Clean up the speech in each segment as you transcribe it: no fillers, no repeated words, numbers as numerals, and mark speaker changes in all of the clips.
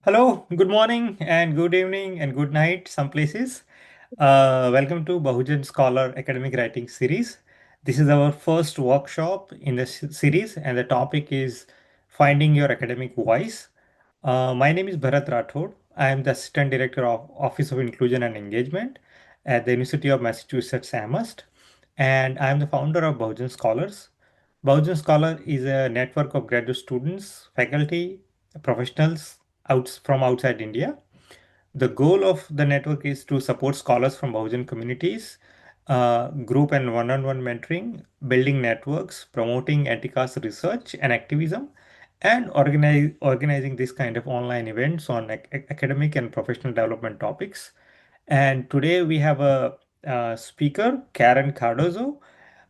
Speaker 1: Hello, good morning and good evening and good night, some places. Welcome to Bahujan Scholar Academic Writing Series. This is our first workshop in the series, and the topic is Finding Your Academic Voice. My name is Bharat Rathod. I am the Assistant Director of Office of Inclusion and Engagement at the University of Massachusetts Amherst, and I am the founder of Bahujan Scholars. Bahujan Scholar is a network of graduate students, faculty, professionals from outside India. The goal of the network is to support scholars from Bahujan communities, group and one-on-one mentoring, building networks, promoting anti-caste research and activism, and organizing this kind of online events on academic and professional development topics. And today we have a speaker, Karen Cardozo.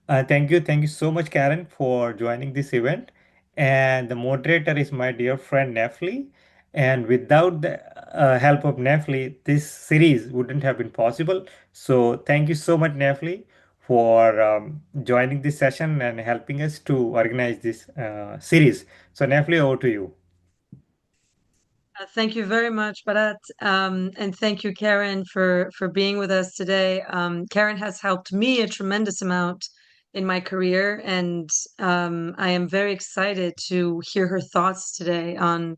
Speaker 1: Thank you so much, Karen, for joining this event. And the moderator is my dear friend Nefli. And without the help of Nefli, this series wouldn't have been possible. So thank you so much, Nefli, for joining this session and helping us to organize this series. So Nefli, over to you.
Speaker 2: Thank you very much, Bharat, and thank you, Karen, for being with us today. Karen has helped me a tremendous amount in my career, and I am very excited to hear her thoughts today on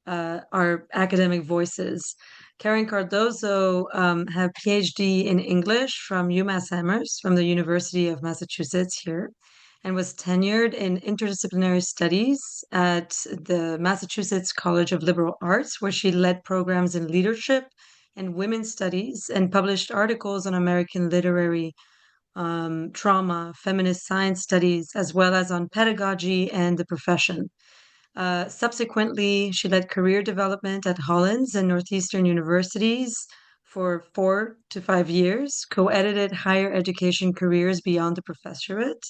Speaker 2: our academic voices. Karen Cardozo have PhD in English from UMass Amherst, from the University of Massachusetts here, and was tenured in interdisciplinary studies at the Massachusetts College of Liberal Arts, where she led programs in leadership and women's studies and published articles on American literary trauma, feminist science studies, as well as on pedagogy and the profession. Subsequently, she led career development at Hollins and Northeastern universities for 4 to 5 years, co-edited higher education careers beyond the professorate,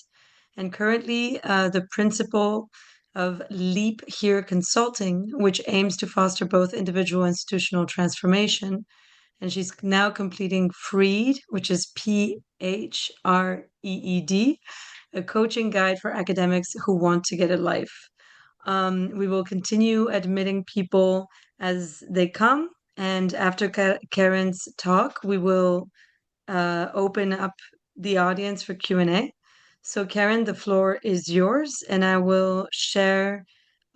Speaker 2: and currently the principal of Leap Here Consulting, which aims to foster both individual and institutional transformation. And she's now completing Freed, which is Phreed, a coaching guide for academics who want to get a life. We will continue admitting people as they come. And after Karen's talk, we will open up the audience for Q&A. So, Karen, the floor is yours, and I will share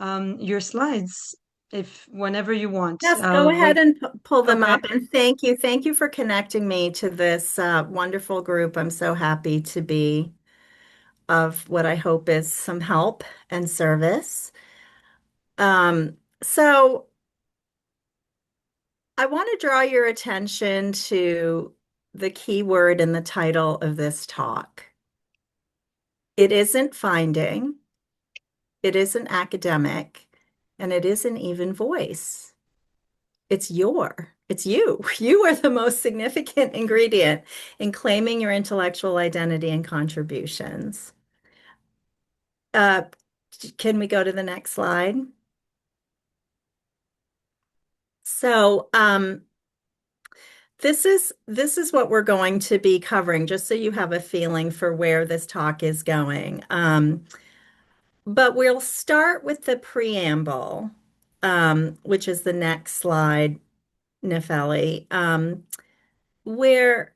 Speaker 2: your slides if whenever you want.
Speaker 3: Yes, go
Speaker 2: I'll
Speaker 3: ahead
Speaker 2: wait.
Speaker 3: and pull them
Speaker 2: Okay.
Speaker 3: up. And thank you. Thank you for connecting me to this wonderful group. I'm so happy to be of what I hope is some help and service. So I want to draw your attention to the key word in the title of this talk. It isn't finding, it isn't academic, and it isn't even voice. It's you. You are the most significant ingredient in claiming your intellectual identity and contributions. Uh, can we go to the next slide? So, this is what we're going to be covering, just so you have a feeling for where this talk is going. But we'll start with the preamble, which is the next slide, Nefeli, where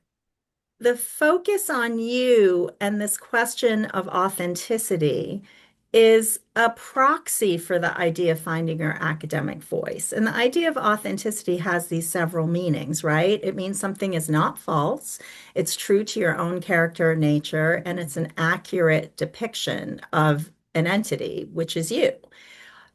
Speaker 3: the focus on you and this question of authenticity is a proxy for the idea of finding your academic voice. And the idea of authenticity has these several meanings, right? It means something is not false, it's true to your own character or nature, and it's an accurate depiction of an entity, which is you.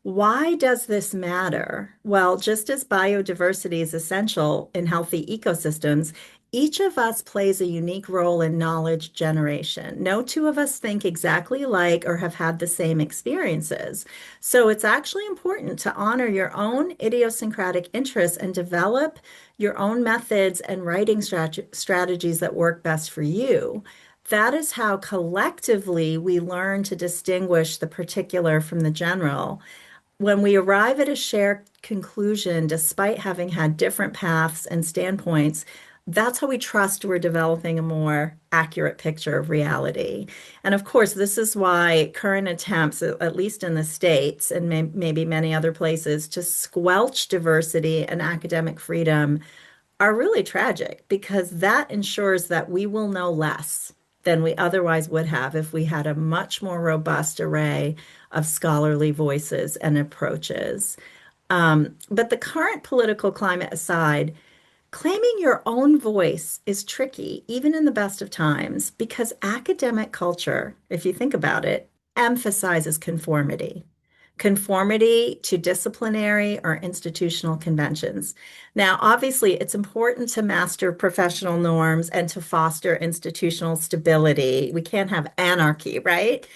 Speaker 3: Why does this matter? Well, just as biodiversity is essential in healthy ecosystems, each of us plays a unique role in knowledge generation. No two of us think exactly alike or have had the same experiences. So it's actually important to honor your own idiosyncratic interests and develop your own methods and writing strategies that work best for you. That is how collectively we learn to distinguish the particular from the general. When we arrive at a shared conclusion, despite having had different paths and standpoints, That's how we trust we're developing a more accurate picture of reality. And of course, this is why current attempts, at least in the States and maybe many other places, to squelch diversity and academic freedom are really tragic because that ensures that we will know less than we otherwise would have if we had a much more robust array of scholarly voices and approaches. But the current political climate aside, claiming your own voice is tricky, even in the best of times, because academic culture, if you think about it, emphasizes conformity. Conformity to disciplinary or institutional conventions. Now, obviously, it's important to master professional norms and to foster institutional stability. We can't have anarchy, right?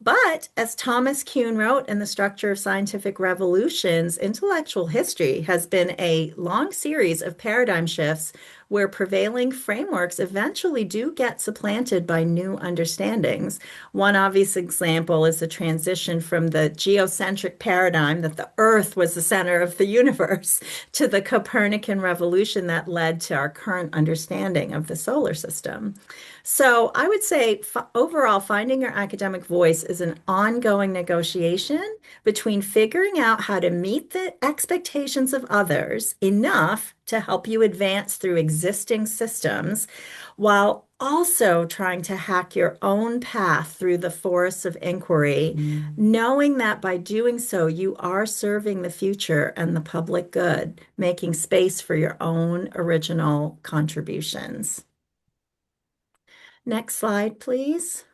Speaker 3: But as Thomas Kuhn wrote in The Structure of Scientific Revolutions, intellectual history has been a long series of paradigm shifts where prevailing frameworks eventually do get supplanted by new understandings. One obvious example is the transition from the geocentric paradigm that the Earth was the center of the universe to the Copernican revolution that led to our current understanding of the solar system. So I would say overall, finding your academic voice is an ongoing negotiation between figuring out how to meet the expectations of others enough to help you advance through existing systems while also trying to hack your own path through the forests of inquiry, knowing that by doing so, you are serving the future and the public good, making space for your own original contributions. Next slide, please.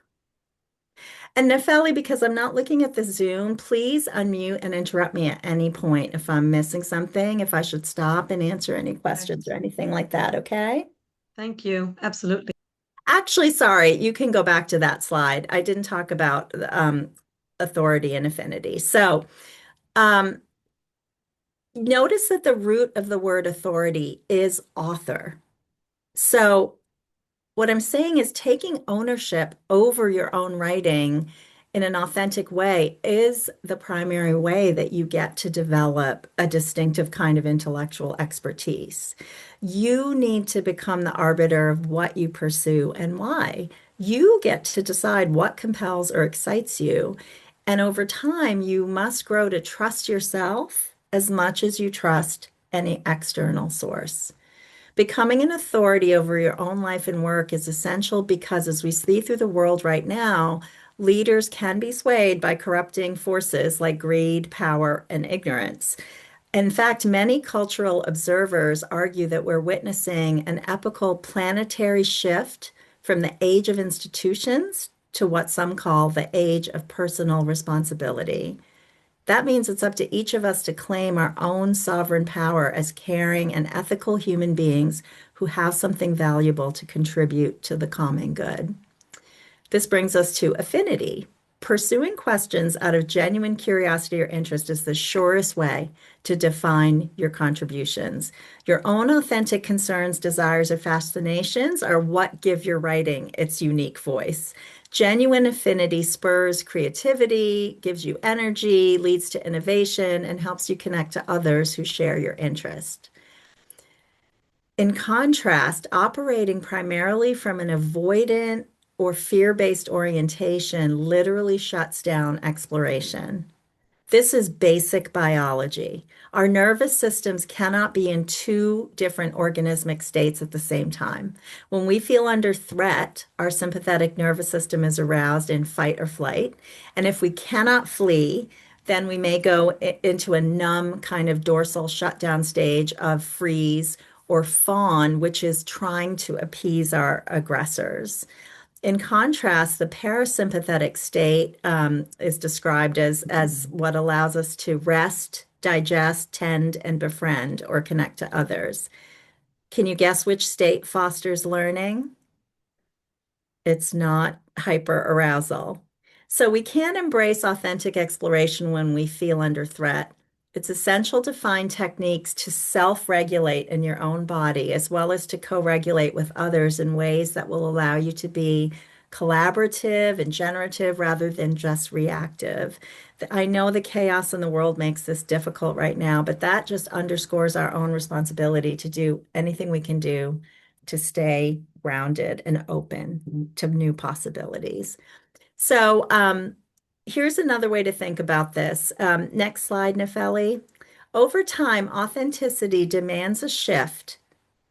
Speaker 3: And Nefeli, because I'm not looking at the Zoom, please unmute and interrupt me at any point if I'm missing something, if I should stop and answer any questions or anything like that, okay?
Speaker 2: Thank you. Absolutely.
Speaker 3: Actually, sorry, you can go back to that slide. I didn't talk about authority and affinity. So um, notice that the root of the word authority is author. So what I'm saying is taking ownership over your own writing in an authentic way is the primary way that you get to develop a distinctive kind of intellectual expertise. You need to become the arbiter of what you pursue and why. You get to decide what compels or excites you. And over time, you must grow to trust yourself as much as you trust any external source. Becoming an authority over your own life and work is essential because as we see through the world right now, leaders can be swayed by corrupting forces like greed, power, and ignorance. In fact, many cultural observers argue that we're witnessing an epochal planetary shift from the age of institutions to what some call the age of personal responsibility. That means it's up to each of us to claim our own sovereign power as caring and ethical human beings who have something valuable to contribute to the common good. This brings us to affinity. Pursuing questions out of genuine curiosity or interest is the surest way to define your contributions. Your own authentic concerns, desires, or fascinations are what give your writing its unique voice. Genuine affinity spurs creativity, gives you energy, leads to innovation, and helps you connect to others who share your interest. In contrast, operating primarily from an avoidant or fear-based orientation literally shuts down exploration. This is basic biology. Our nervous systems cannot be in two different organismic states at the same time. When we feel under threat, our sympathetic nervous system is aroused in fight or flight. And if we cannot flee, then we may go into a numb kind of dorsal shutdown stage of freeze or fawn, which is trying to appease our aggressors. In contrast, the parasympathetic state is described as what allows us to rest, digest, tend, and befriend or connect to others. Can you guess which state fosters learning? It's not hyperarousal. So we can embrace authentic exploration when we feel under threat. It's essential to find techniques to self-regulate in your own body, as well as to co-regulate with others in ways that will allow you to be collaborative and generative rather than just reactive. I know the chaos in the world makes this difficult right now, but that just underscores our own responsibility to do anything we can do to stay grounded and open to new possibilities. So here's another way to think about this. Next slide, Nefeli. Over time, authenticity demands a shift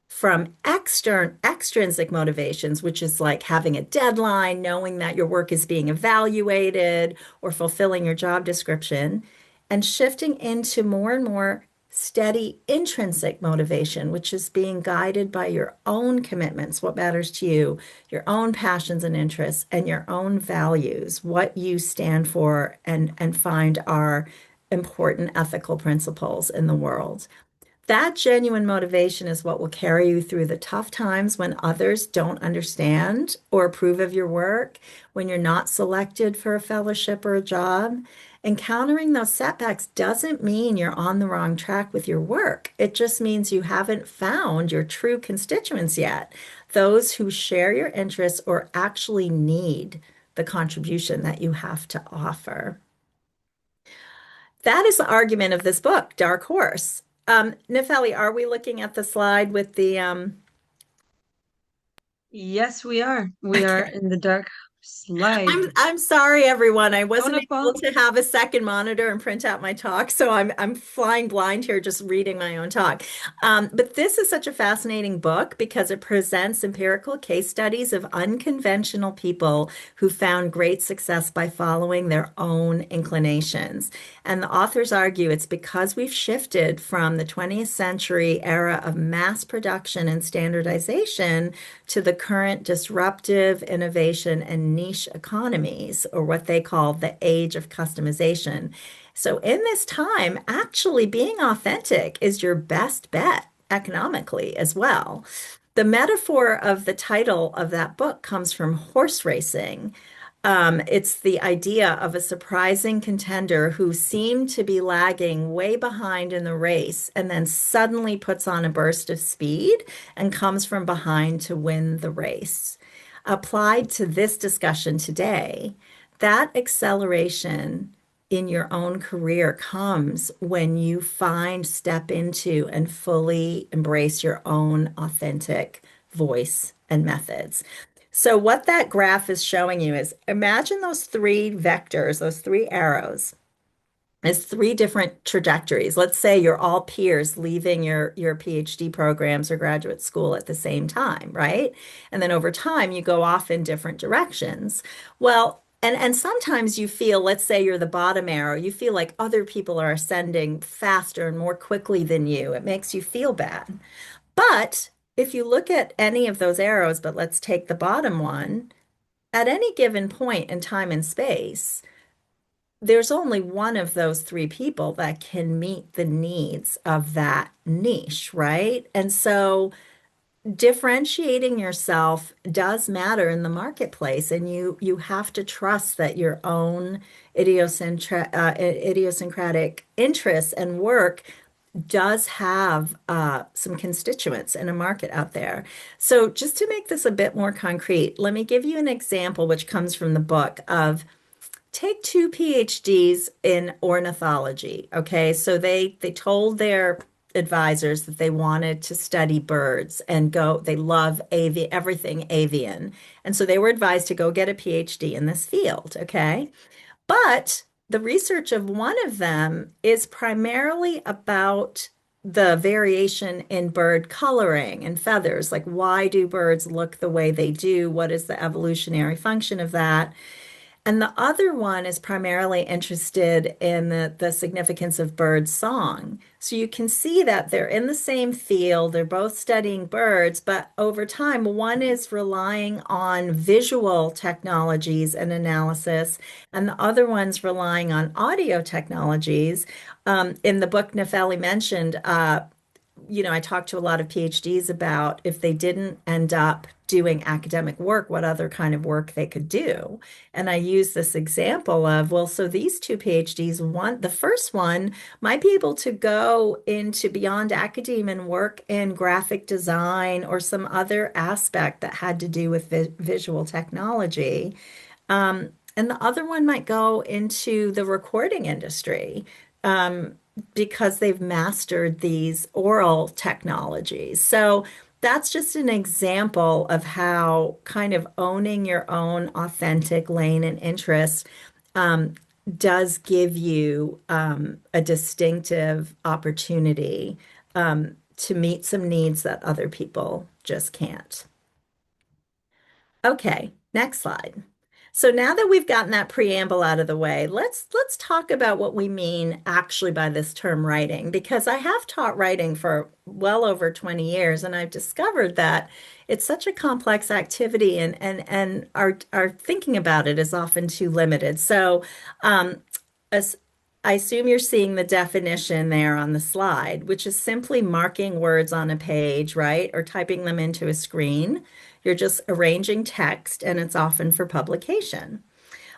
Speaker 3: from extrinsic motivations, which is like having a deadline, knowing that your work is being evaluated, or fulfilling your job description, and shifting into more and more steady intrinsic motivation, which is being guided by your own commitments, what matters to you, your own passions and interests, and your own values, what you stand for and find are important ethical principles in the world. That genuine motivation is what will carry you through the tough times when others don't understand or approve of your work, when you're not selected for a fellowship or a job. Encountering those setbacks doesn't mean you're on the wrong track with your work. It just means you haven't found your true constituents yet, those who share your interests or actually need the contribution that you have to offer. That is the argument of this book, Dark Horse. Nefeli, are we looking at the slide with the
Speaker 2: Yes, we are. We are
Speaker 3: okay.
Speaker 2: in the dark slide.
Speaker 3: I'm sorry, everyone. I
Speaker 2: Oh,
Speaker 3: wasn't
Speaker 2: no
Speaker 3: able
Speaker 2: problem.
Speaker 3: to have a second monitor and print out my talk, so I'm flying blind here, just reading my own talk. But this is such a fascinating book because it presents empirical case studies of unconventional people who found great success by following their own inclinations. And the authors argue it's because we've shifted from the 20th century era of mass production and standardization to the current disruptive innovation and niche economies, or what they call the age of customization. So, in this time, actually being authentic is your best bet economically as well. The metaphor of the title of that book comes from horse racing. It's the idea of a surprising contender who seemed to be lagging way behind in the race and then suddenly puts on a burst of speed and comes from behind to win the race. Applied to this discussion today, that acceleration in your own career comes when you step into, and fully embrace your own authentic voice and methods. So what that graph is showing you is, imagine those three vectors, those three arrows, as three different trajectories. Let's say you're all peers leaving your PhD programs or graduate school at the same time, right? And then over time, you go off in different directions. Well, and sometimes you feel, let's say you're the bottom arrow, you feel like other people are ascending faster and more quickly than you. It makes you feel bad. But if you look at any of those arrows, but let's take the bottom one, at any given point in time and space, there's only one of those three people that can meet the needs of that niche, right? And so differentiating yourself does matter in the marketplace, and you have to trust that your own idiosyncratic interests and work does have some constituents in a market out there. So just to make this a bit more concrete, let me give you an example which comes from the book of, take two PhDs in ornithology. Okay, so they told their advisors that they wanted to study birds and go, they love everything avian. And so they were advised to go get a PhD in this field. Okay. But the research of one of them is primarily about the variation in bird coloring and feathers. Like, why do birds look the way they do? What is the evolutionary function of that? And the other one is primarily interested in the significance of bird song. So you can see that they're in the same field, they're both studying birds, but over time, one is relying on visual technologies and analysis, and the other one's relying on audio technologies. In the book Nefeli mentioned, I talked to a lot of PhDs about if they didn't end up doing academic work, what other kind of work they could do. And I use this example of, well, so these two PhDs, the first one might be able to go into beyond academia and work in graphic design or some other aspect that had to do with visual technology. And the other one might go into the recording industry. Because they've mastered these oral technologies. So that's just an example of how kind of owning your own authentic lane and interest um, does give you a distinctive opportunity to meet some needs that other people just can't. Okay, next slide. So now that we've gotten that preamble out of the way, let's talk about what we mean actually by this term writing, because I have taught writing for well over 20 years, and I've discovered that it's such a complex activity and our thinking about it is often too limited. So as I assume you're seeing the definition there on the slide, which is simply marking words on a page, right? Or typing them into a screen. You're just arranging text, and it's often for publication.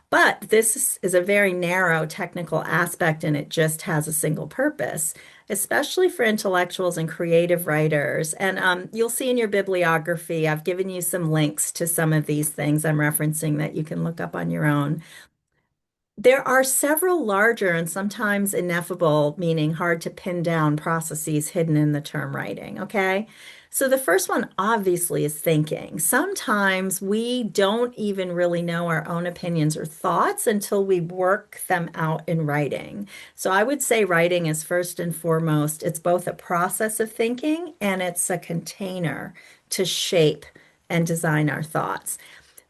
Speaker 3: But this is a very narrow technical aspect, and it just has a single purpose, especially for intellectuals and creative writers. And you'll see in your bibliography, I've given you some links to some of these things I'm referencing that you can look up on your own. There are several larger and sometimes ineffable, meaning hard to pin down processes hidden in the term writing. Okay. So the first one obviously is thinking. Sometimes we don't even really know our own opinions or thoughts until we work them out in writing. So I would say writing is first and foremost, it's both a process of thinking and it's a container to shape and design our thoughts.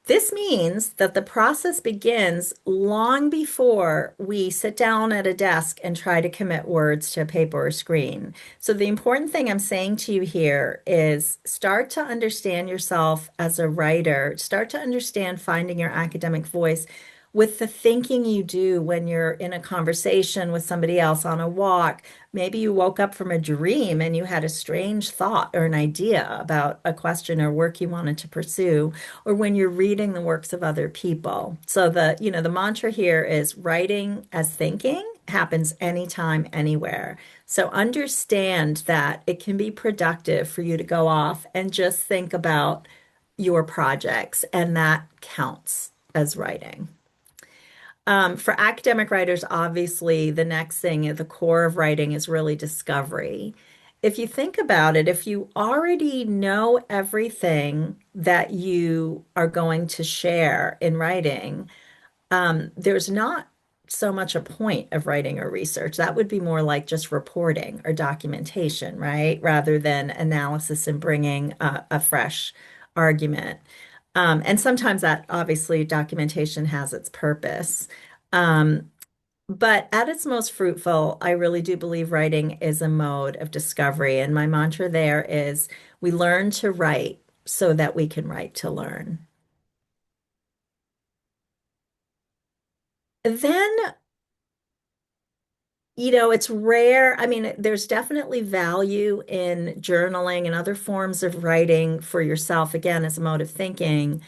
Speaker 3: This means that the process begins long before we sit down at a desk and try to commit words to a paper or screen. So, the important thing I'm saying to you here is start to understand yourself as a writer, start to understand finding your academic voice with the thinking you do when you're in a conversation with somebody else on a walk. Maybe you woke up from a dream and you had a strange thought or an idea about a question or work you wanted to pursue, or when you're reading the works of other people. So the mantra here is writing as thinking happens anytime, anywhere. So understand that it can be productive for you to go off and just think about your projects, and that counts as writing. For academic writers, obviously, the next thing at the core of writing is really discovery. If you think about it, if you already know everything that you are going to share in writing, there's not so much a point of writing or research. That would be more like just reporting or documentation, right? Rather than analysis and bringing a fresh argument. And sometimes that obviously documentation has its purpose. Um, but at its most fruitful, I really do believe writing is a mode of discovery. And my mantra there is we learn to write so that we can write to learn. Then, it's rare. I mean, there's definitely value in journaling and other forms of writing for yourself, again, as a mode of thinking.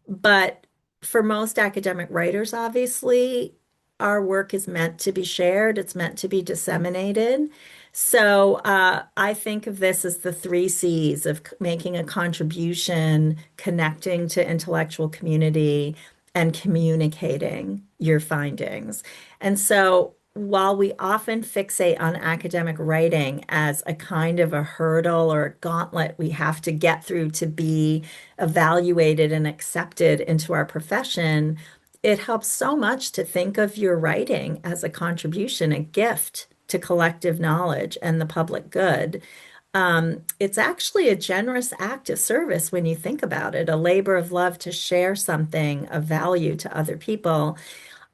Speaker 3: But for most academic writers, obviously, our work is meant to be shared, it's meant to be disseminated. So I think of this as the three C's of making a contribution, connecting to intellectual community, and communicating your findings. And so while we often fixate on academic writing as a kind of a hurdle or a gauntlet we have to get through to be evaluated and accepted into our profession, it helps so much to think of your writing as a contribution, a gift to collective knowledge and the public good. It's actually a generous act of service when you think about it, a labor of love to share something of value to other people.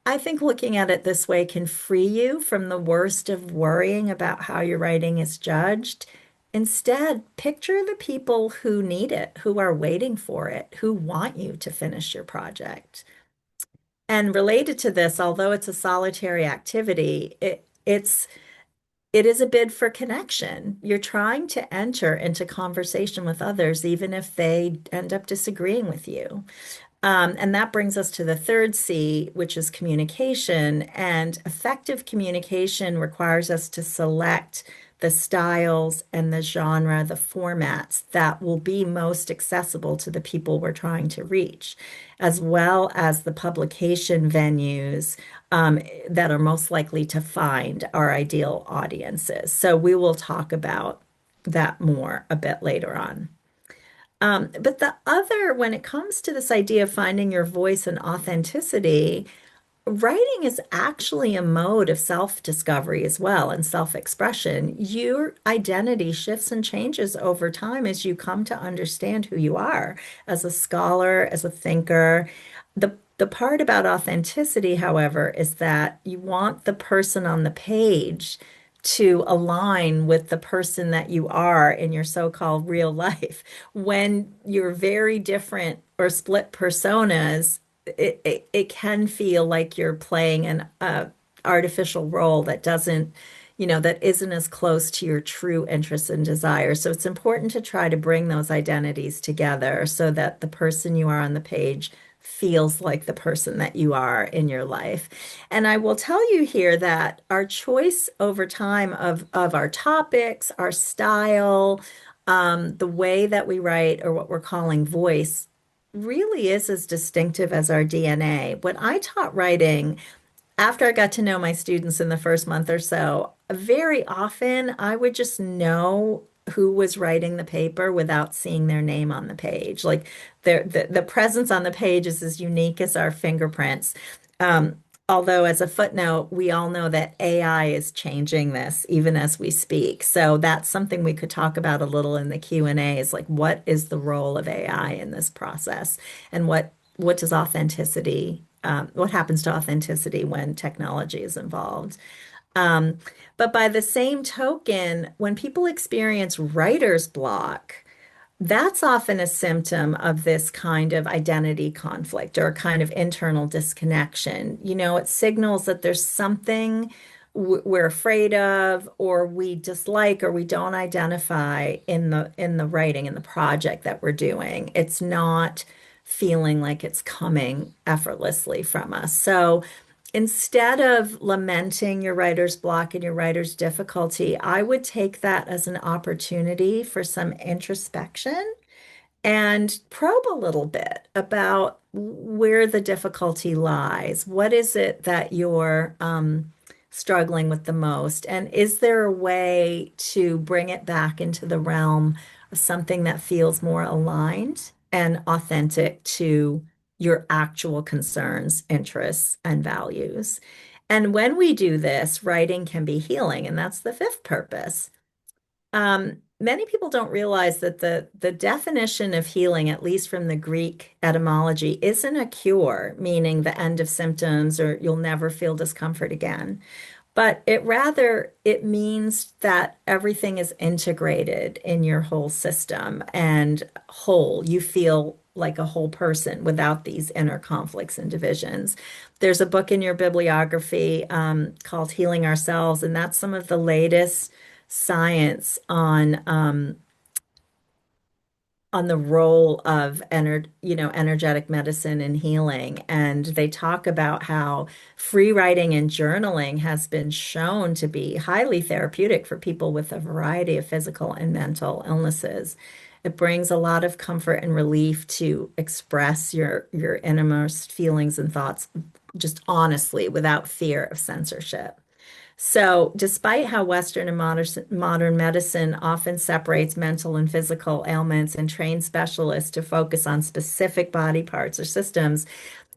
Speaker 3: I think looking at it this way can free you from the worst of worrying about how your writing is judged. Instead, picture the people who need it, who are waiting for it, who want you to finish your project. And related to this, although it's a solitary activity, it is a bid for connection. You're trying to enter into conversation with others, even if they end up disagreeing with you. And that brings us to the third C, which is communication. And effective communication requires us to select the styles and the genre, the formats that will be most accessible to the people we're trying to reach, as well as the publication venues that are most likely to find our ideal audiences. So we will talk about that more a bit later on. But the other, when it comes to this idea of finding your voice and authenticity, writing is actually a mode of self-discovery as well and self-expression. Your identity shifts and changes over time as you come to understand who you are as a scholar, as a thinker. The part about authenticity, however, is that you want the person on the page to align with the person that you are in your so-called real life. When you're very different or split personas, it can feel like you're playing an artificial role that doesn't, that isn't as close to your true interests and desires. So it's important to try to bring those identities together so that the person you are on the page feels like the person that you are in your life. And I will tell you here that our choice over time of our topics, our style, the way that we write, or what we're calling voice, really is as distinctive as our DNA. When I taught writing, after I got to know my students in the first month or so, very often I would just know who was writing the paper without seeing their name on the page. Like the presence on the page is as unique as our fingerprints. Um, Although, as a footnote, we all know that AI is changing this even as we speak. So that's something we could talk about a little in the Q&A is like, what is the role of AI in this process? And what does authenticity, what happens to authenticity when technology is involved? Um, but by the same token, when people experience writer's block, that's often a symptom of this kind of identity conflict or a kind of internal disconnection. It signals that there's something we're afraid of or we dislike or we don't identify in the writing in the project that we're doing. It's not feeling like it's coming effortlessly from us. So instead of lamenting your writer's block and your writer's difficulty, I would take that as an opportunity for some introspection and probe a little bit about where the difficulty lies. What is it that you're struggling with the most? And is there a way to bring it back into the realm of something that feels more aligned and authentic to your actual concerns, interests, and values? And when we do this, writing can be healing, and that's the fifth purpose. Many people don't realize that the definition of healing, at least from the Greek etymology, isn't a cure, meaning the end of symptoms or you'll never feel discomfort again. But it means that everything is integrated in your whole system and whole. You feel like a whole person without these inner conflicts and divisions. There's a book in your bibliography called Healing Ourselves, and that's some of the latest science on the role of energetic medicine and healing. And they talk about how free writing and journaling has been shown to be highly therapeutic for people with a variety of physical and mental illnesses. It brings a lot of comfort and relief to express your innermost feelings and thoughts just honestly without fear of censorship. So, despite how Western and modern medicine often separates mental and physical ailments and trains specialists to focus on specific body parts or systems,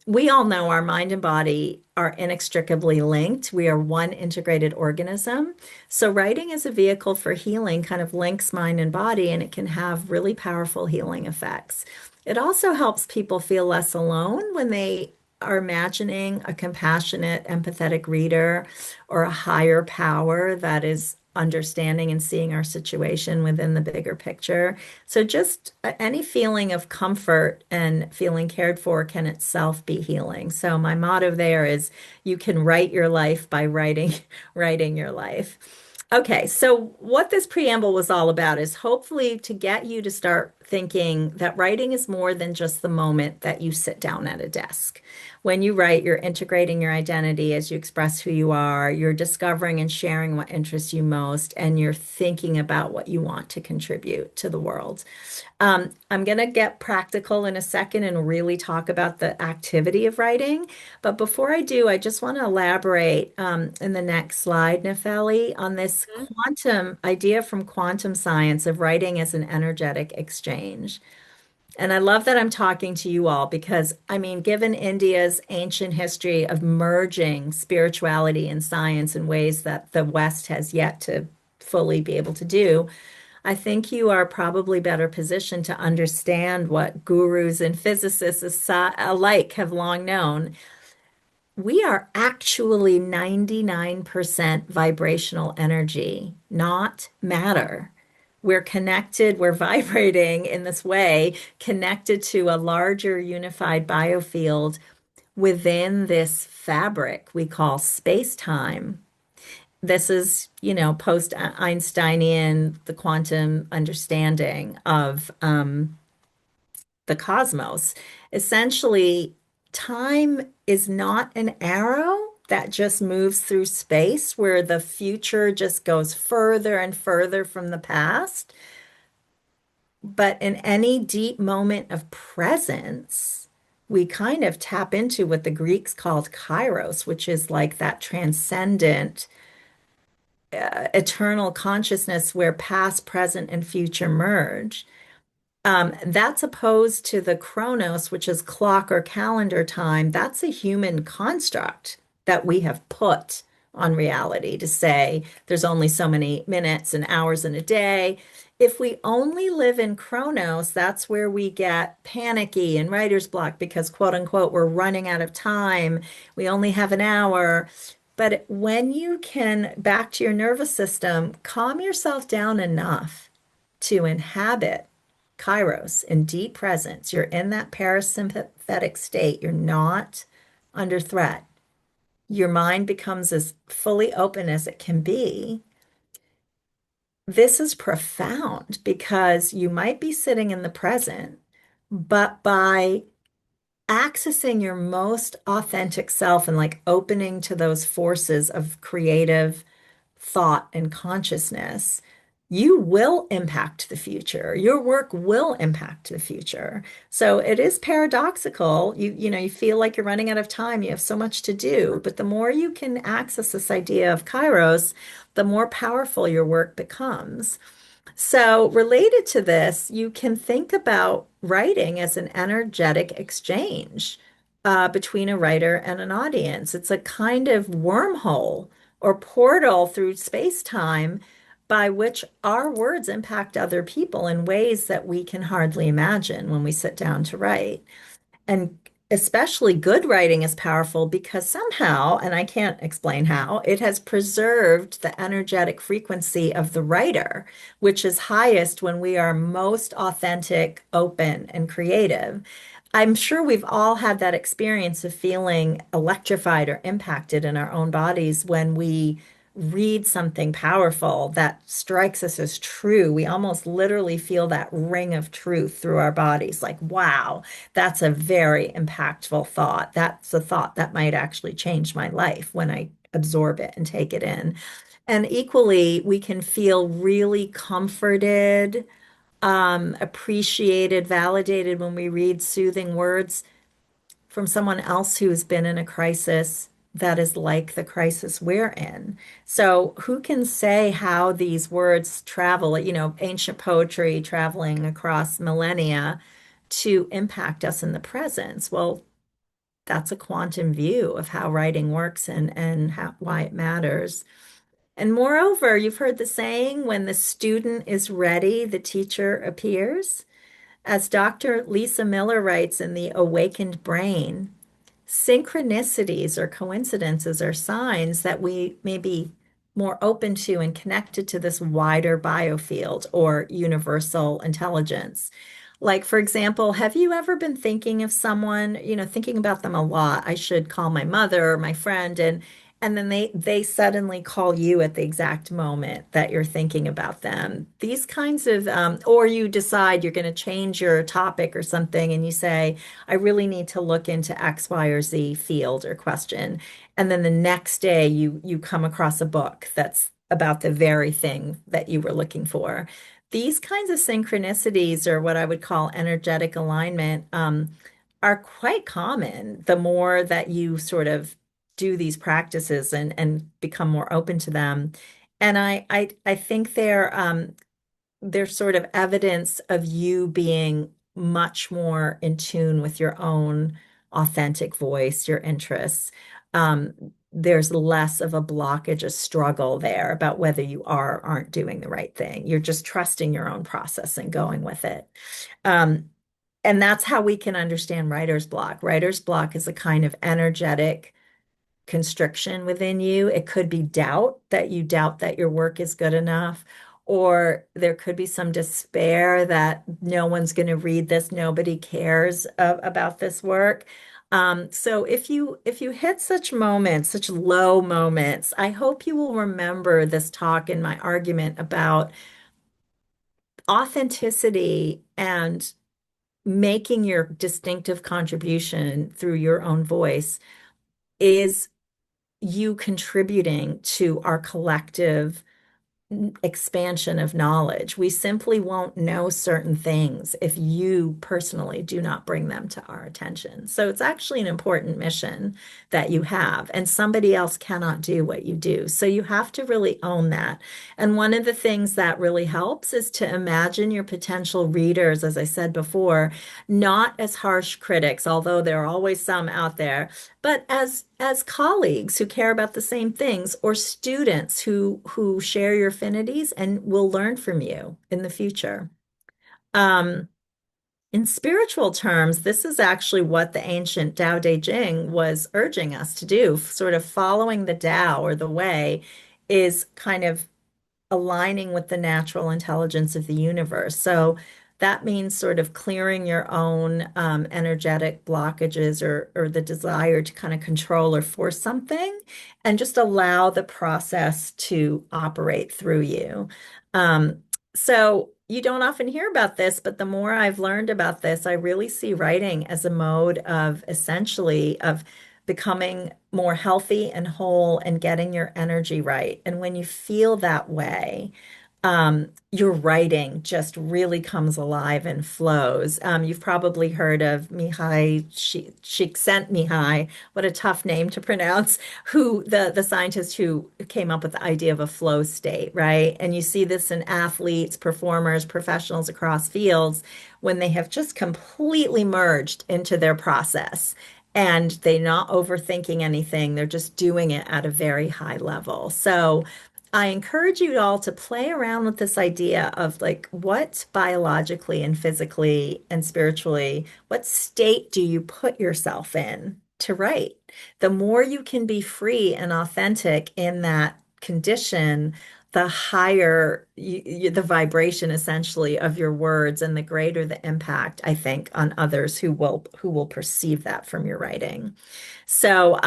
Speaker 3: we all know our mind and body are inextricably linked. We are one integrated organism. So, writing as a vehicle for healing kind of links mind and body, and it can have really powerful healing effects. It also helps people feel less alone when they are imagining a compassionate, empathetic reader or a higher power that is understanding and seeing our situation within the bigger picture. So just any feeling of comfort and feeling cared for can itself be healing. So my motto there is you can write your life by writing writing your life. Okay, so what this preamble was all about is hopefully to get you to start thinking that writing is more than just the moment that you sit down at a desk. When you write, you're integrating your identity as you express who you are, you're discovering and sharing what interests you most, and you're thinking about what you want to contribute to the world. I'm going to get practical in a second and really talk about the activity of writing. But before I do, I just want to elaborate in the next slide, Nefeli, on this
Speaker 2: Mhm.
Speaker 3: quantum idea from quantum science of writing as an energetic exchange. And I love that I'm talking to you all because, I mean, given India's ancient history of merging spirituality and science in ways that the West has yet to fully be able to do, I think you are probably better positioned to understand what gurus and physicists alike have long known. We are actually 99% vibrational energy, not matter. We're connected, we're vibrating in this way, connected to a larger unified biofield within this fabric we call space-time. This is, post-Einsteinian, the quantum understanding of the cosmos. Essentially, time is not an arrow that just moves through space where the future just goes further and further from the past. But in any deep moment of presence, we kind of tap into what the Greeks called kairos, which is like that transcendent, eternal consciousness where past, present, and future merge. That's opposed to the chronos, which is clock or calendar time. That's a human construct that we have put on reality to say there's only so many minutes and hours in a day. If we only live in chronos, that's where we get panicky and writer's block because, quote unquote, we're running out of time. We only have an hour. But when you can, back to your nervous system, calm yourself down enough to inhabit Kairos in deep presence. You're in that parasympathetic state. You're not under threat. Your mind becomes as fully open as it can be. This is profound because you might be sitting in the present, but by accessing your most authentic self and like opening to those forces of creative thought and consciousness, you will impact the future. Your work will impact the future. So it is paradoxical. You feel like you're running out of time. You have so much to do, but the more you can access this idea of Kairos, the more powerful your work becomes. So, related to this, you can think about writing as an energetic exchange between a writer and an audience. It's a kind of wormhole or portal through space-time by which our words impact other people in ways that we can hardly imagine when we sit down to write. And especially good writing is powerful because somehow, and I can't explain how, it has preserved the energetic frequency of the writer, which is highest when we are most authentic, open, and creative. I'm sure we've all had that experience of feeling electrified or impacted in our own bodies when we read something powerful that strikes us as true. We almost literally feel that ring of truth through our bodies, like, wow, that's a very impactful thought. That's a thought that might actually change my life when I absorb it and take it in. And equally, we can feel really comforted, appreciated, validated when we read soothing words from someone else who's been in a crisis that is like the crisis we're in. So, who can say how these words travel, ancient poetry traveling across millennia to impact us in the present? Well, that's a quantum view of how writing works and why it matters. And moreover, you've heard the saying, when the student is ready, the teacher appears. As Dr. Lisa Miller writes in The Awakened Brain, synchronicities or coincidences are signs that we may be more open to and connected to this wider biofield or universal intelligence. Like, for example, have you ever been thinking of someone, thinking about them a lot? I should call my mother or my friend, and then they suddenly call you at the exact moment that you're thinking about them. These kinds of, or you decide you're going to change your topic or something, and you say, I really need to look into X, Y, or Z field or question. And then the next day you come across a book that's about the very thing that you were looking for. These kinds of synchronicities, or what I would call energetic alignment, are quite common the more that you sort of do these practices and become more open to them. And I think they're sort of evidence of you being much more in tune with your own authentic voice, your interests. There's less of a blockage, a struggle there about whether you are or aren't doing the right thing. You're just trusting your own process and going with it. Um, and that's how we can understand writer's block. Writer's block is a kind of energetic constriction within you. It could be doubt that you doubt that your work is good enough, or there could be some despair that no one's going to read this, nobody cares about this work. So if you hit such moments, such low moments, I hope you will remember this talk in my argument about authenticity and making your distinctive contribution through your own voice is you contributing to our collective expansion of knowledge. We simply won't know certain things if you personally do not bring them to our attention. So it's actually an important mission that you have, and somebody else cannot do what you do. So you have to really own that. And one of the things that really helps is to imagine your potential readers, as I said before, not as harsh critics, although there are always some out there, but as colleagues who care about the same things, or students who share your affinities and will learn from you in the future. Um, in spiritual terms, this is actually what the ancient Tao Te Ching was urging us to do. Sort of following the Tao, or the way, is kind of aligning with the natural intelligence of the universe. So that means sort of clearing your own energetic blockages, or the desire to kind of control or force something, and just allow the process to operate through you. So you don't often hear about this, but the more I've learned about this, I really see writing as a mode of, essentially, of becoming more healthy and whole and getting your energy right. And when you feel that way, your writing just really comes alive and flows. You've probably heard of Mihai Csikszentmihalyi, what a tough name to pronounce, who the scientist who came up with the idea of a flow state, right? And you see this in athletes, performers, professionals across fields when they have just completely merged into their process. And they're not overthinking anything. They're just doing it at a very high level. So I encourage you all to play around with this idea of, like, what biologically and physically and spiritually, what state do you put yourself in to write? The more you can be free and authentic in that condition, the higher the vibration, essentially, of your words, and the greater the impact, I think, on others who will perceive that from your writing. So,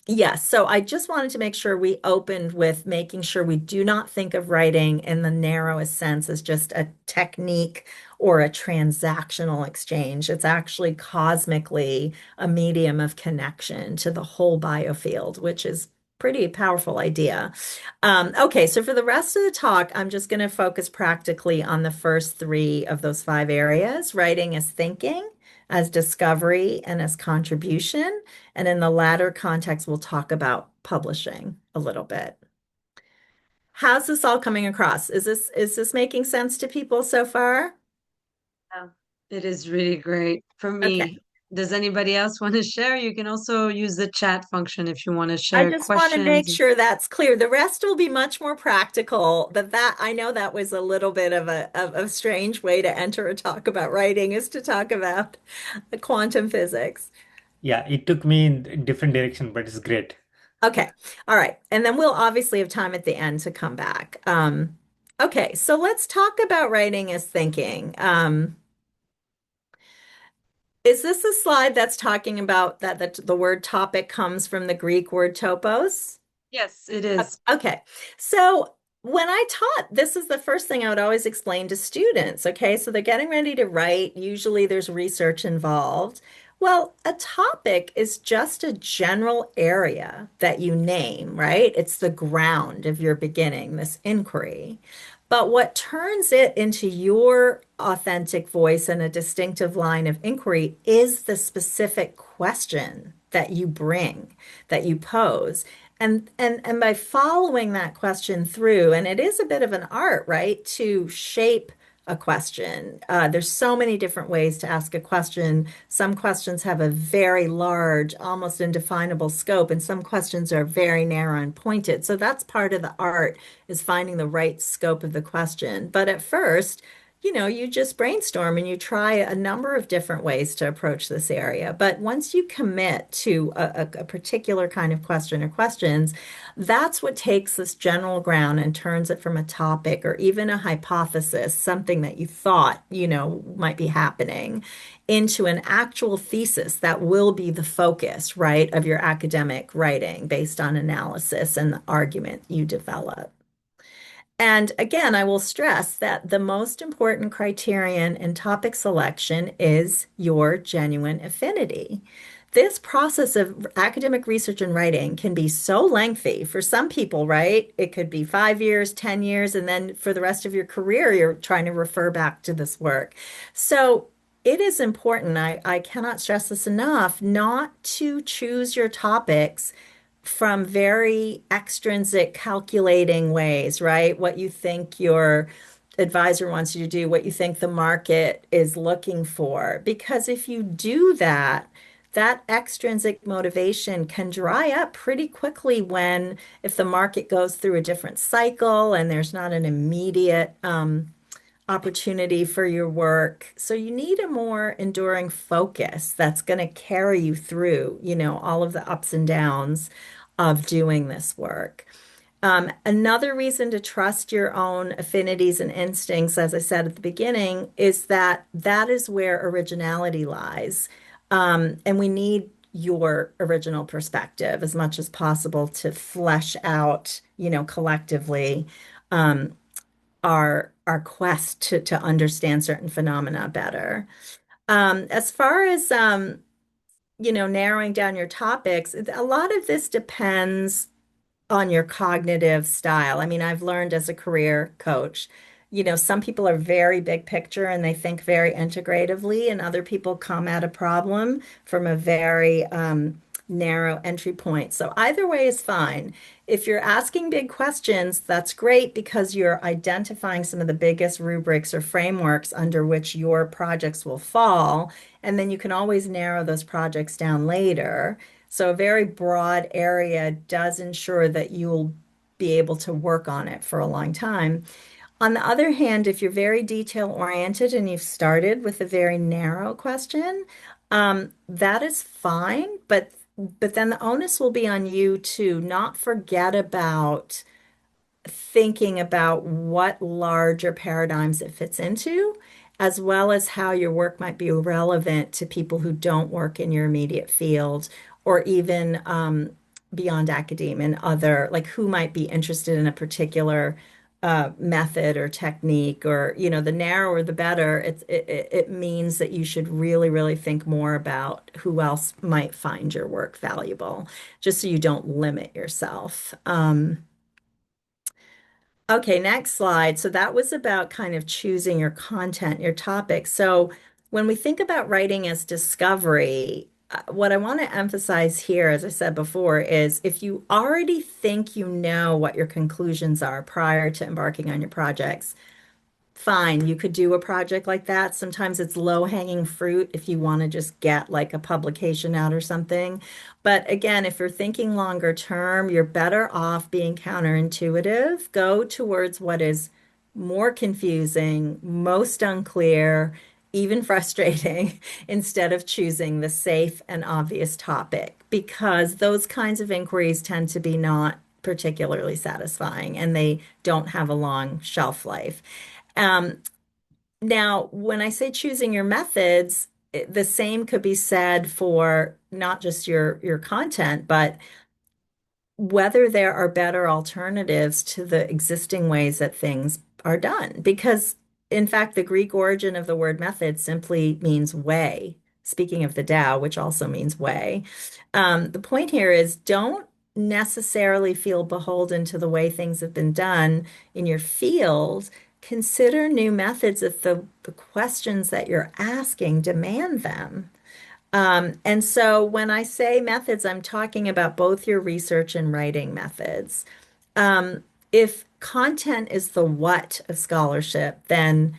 Speaker 3: yes, so I just wanted to make sure we opened with making sure we do not think of writing in the narrowest sense as just a technique or a transactional exchange. It's actually cosmically a medium of connection to the whole biofield, which is pretty powerful idea. Okay, so for the rest of the talk, I'm just going to focus practically on the first three of those five areas: writing as thinking, as discovery, and as contribution. And in the latter context, we'll talk about publishing a little bit. How's this all coming across? Is this making sense to people so far?
Speaker 2: Yeah, it is really great for
Speaker 3: Okay.
Speaker 2: me. Does anybody else want to share? You can also use the chat function if you want to
Speaker 3: I
Speaker 2: share
Speaker 3: just want to make
Speaker 2: questions.
Speaker 3: sure that's clear. The rest will be much more practical, but that I know that was a little bit of a strange way to enter a talk about writing, is to talk about quantum physics.
Speaker 1: Yeah, it took me in different direction, but it's great.
Speaker 3: Okay. All right. And then we'll obviously have time at the end to come back. Okay. So let's talk about writing as thinking. Is this a slide that's talking about that the word topic comes from the Greek word topos?
Speaker 2: Yes, it is.
Speaker 3: Okay. So when I taught, this is the first thing I would always explain to students. Okay. So they're getting ready to write. Usually there's research involved. Well, a topic is just a general area that you name, right? It's the ground of your beginning, this inquiry. But what turns it into your authentic voice and a distinctive line of inquiry is the specific question that you bring, that you pose. And by following that question through, and it is a bit of an art, right, to shape a question. There's so many different ways to ask a question. Some questions have a very large, almost indefinable scope, and some questions are very narrow and pointed. So that's part of the art is finding the right scope of the question. But at first, you just brainstorm and you try a number of different ways to approach this area. But once you commit to a particular kind of question or questions, that's what takes this general ground and turns it from a topic or even a hypothesis, something that you thought, might be happening, into an actual thesis that will be the focus, right, of your academic writing based on analysis and the argument you develop. And again, I will stress that the most important criterion in topic selection is your genuine affinity. This process of academic research and writing can be so lengthy for some people, right? It could be 5 years, 10 years, and then for the rest of your career, you're trying to refer back to this work. So it is important, I cannot stress this enough, not to choose your topics from very extrinsic calculating ways, right? What you think your advisor wants you to do, what you think the market is looking for. Because if you do that, that extrinsic motivation can dry up pretty quickly if the market goes through a different cycle and there's not an immediate opportunity for your work. So you need a more enduring focus that's going to carry you through, all of the ups and downs of doing this work. Another reason to trust your own affinities and instincts, as I said at the beginning, is that that is where originality lies. And we need your original perspective as much as possible to flesh out, collectively, um, our quest to understand certain phenomena better. As far as narrowing down your topics, a lot of this depends on your cognitive style. I mean, I've learned as a career coach, some people are very big picture and they think very integratively, and other people come at a problem from a very narrow entry point. So either way is fine. If you're asking big questions, that's great because you're identifying some of the biggest rubrics or frameworks under which your projects will fall, and then you can always narrow those projects down later. So a very broad area does ensure that you'll be able to work on it for a long time. On the other hand, if you're very detail oriented and you've started with a very narrow question, that is fine, but then the onus will be on you to not forget about thinking about what larger paradigms it fits into, as well as how your work might be relevant to people who don't work in your immediate field, or even beyond academia and other, like who might be interested in a particular method or technique, or the narrower the better. It means that you should really, really think more about who else might find your work valuable, just so you don't limit yourself. Okay, next slide. So that was about kind of choosing your content, your topic. So when we think about writing as discovery, what I want to emphasize here, as I said before, is if you already think you know what your conclusions are prior to embarking on your projects, fine, you could do a project like that. Sometimes it's low-hanging fruit if you want to just get like a publication out or something. But again, if you're thinking longer term, you're better off being counterintuitive. Go towards what is more confusing, most unclear, even frustrating, instead of choosing the safe and obvious topic, because those kinds of inquiries tend to be not particularly satisfying and they don't have a long shelf life. Um, Now, when I say choosing your methods, the same could be said for not just your content, but whether there are better alternatives to the existing ways that things are done. Because, in fact, the Greek origin of the word method simply means way. Speaking of the Tao, which also means way. The point here is don't necessarily feel beholden to the way things have been done in your field. Consider new methods if the questions that you're asking demand them. And so when I say methods, I'm talking about both your research and writing methods. If content is the what of scholarship, then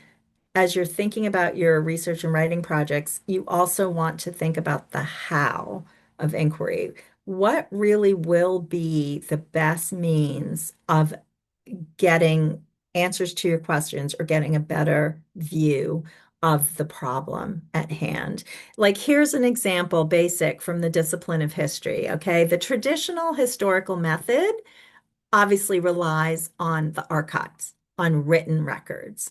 Speaker 3: as you're thinking about your research and writing projects, you also want to think about the how of inquiry. What really will be the best means of getting answers to your questions or getting a better view of the problem at hand? Like, here's an example, basic from the discipline of history. Okay. The traditional historical method obviously relies on the archives, on written records.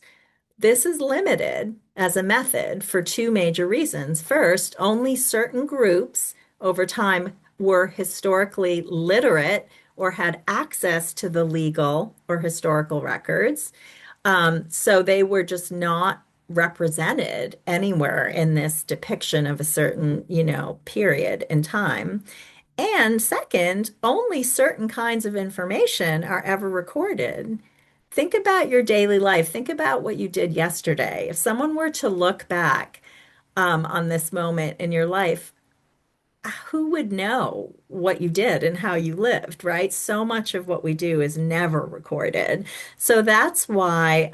Speaker 3: This is limited as a method for two major reasons. First, only certain groups over time were historically literate or had access to the legal or historical records. So they were just not represented anywhere in this depiction of a certain, period in time. And second, only certain kinds of information are ever recorded. Think about your daily life. Think about what you did yesterday. If someone were to look back on this moment in your life, who would know what you did and how you lived, right? So much of what we do is never recorded. So that's why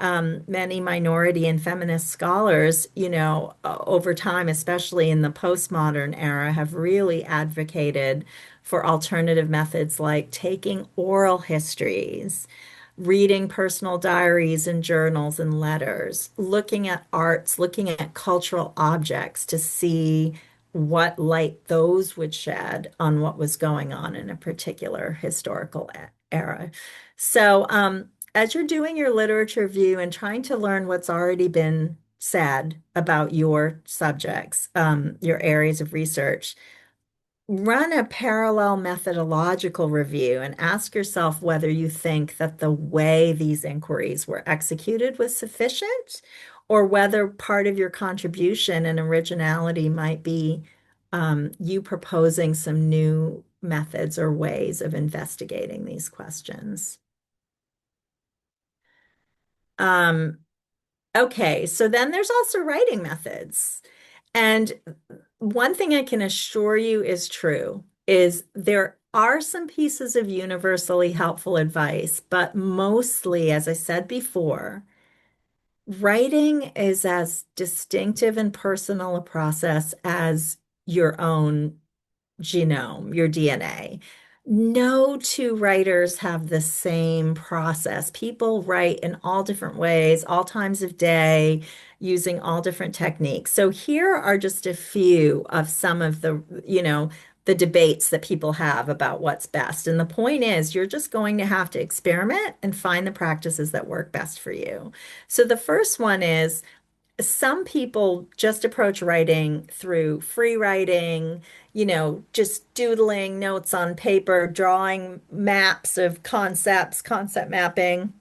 Speaker 3: many minority and feminist scholars, over time, especially in the postmodern era, have really advocated for alternative methods like taking oral histories, reading personal diaries and journals and letters, looking at arts, looking at cultural objects to see what light those would shed on what was going on in a particular historical era. So, as you're doing your literature review and trying to learn what's already been said about your subjects, your areas of research, run a parallel methodological review and ask yourself whether you think that the way these inquiries were executed was sufficient, or whether part of your contribution and originality might be you proposing some new methods or ways of investigating these questions. Um, okay, so then there's also writing methods. And one thing I can assure you is true is there are some pieces of universally helpful advice, but mostly, as I said before, writing is as distinctive and personal a process as your own genome, your DNA. No two writers have the same process. People write in all different ways, all times of day, using all different techniques. So here are just a few of some of the debates that people have about what's best. And the point is, you're just going to have to experiment and find the practices that work best for you. So the first one is some people just approach writing through free writing, just doodling notes on paper, drawing maps of concepts, concept mapping.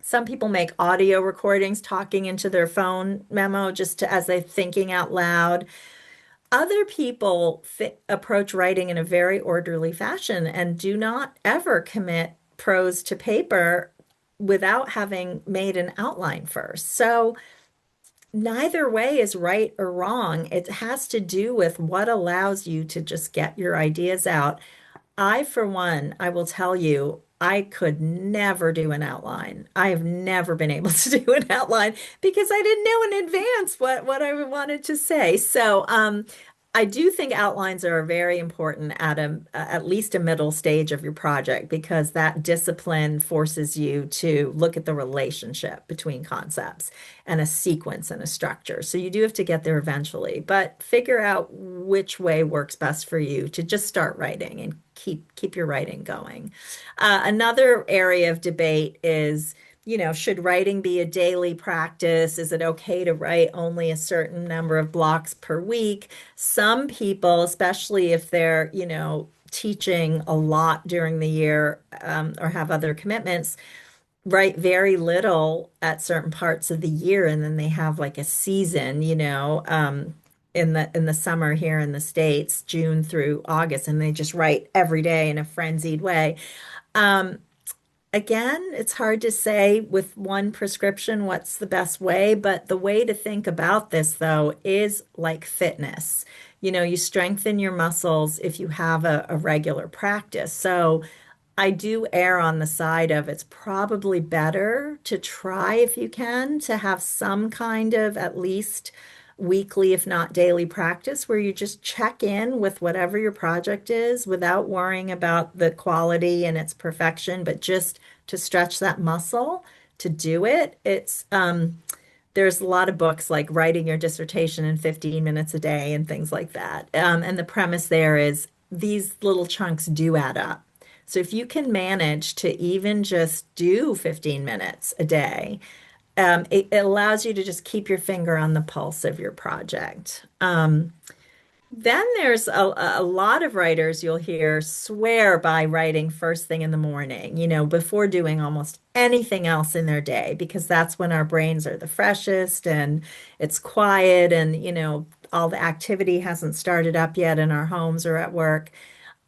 Speaker 3: Some people make audio recordings talking into their phone memo as they're thinking out loud. Other people approach writing in a very orderly fashion and do not ever commit prose to paper without having made an outline first. So neither way is right or wrong. It has to do with what allows you to just get your ideas out. I, for one, I will tell you, I could never do an outline. I have never been able to do an outline because I didn't know in advance what I wanted to say. So, I do think outlines are very important at least a middle stage of your project because that discipline forces you to look at the relationship between concepts and a sequence and a structure. So you do have to get there eventually, but figure out which way works best for you to just start writing and keep your writing going. Another area of debate is, should writing be a daily practice? Is it okay to write only a certain number of blocks per week? Some people, especially if they're, teaching a lot during the year, or have other commitments, write very little at certain parts of the year, and then they have like a season, in the summer here in the States, June through August, and they just write every day in a frenzied way. Um, Again, it's hard to say with one prescription what's the best way, but the way to think about this, though, is like fitness. You strengthen your muscles if you have a regular practice. So I do err on the side of it's probably better to try, if you can, to have some kind of at least weekly, if not daily practice where you just check in with whatever your project is without worrying about the quality and its perfection, but just to stretch that muscle to do it. There's a lot of books like writing your dissertation in 15 minutes a day and things like that. And the premise there is these little chunks do add up. So if you can manage to even just do 15 minutes a day, it allows you to just keep your finger on the pulse of your project. Then there's a lot of writers you'll hear swear by writing first thing in the morning, before doing almost anything else in their day, because that's when our brains are the freshest and it's quiet and, all the activity hasn't started up yet in our homes or at work.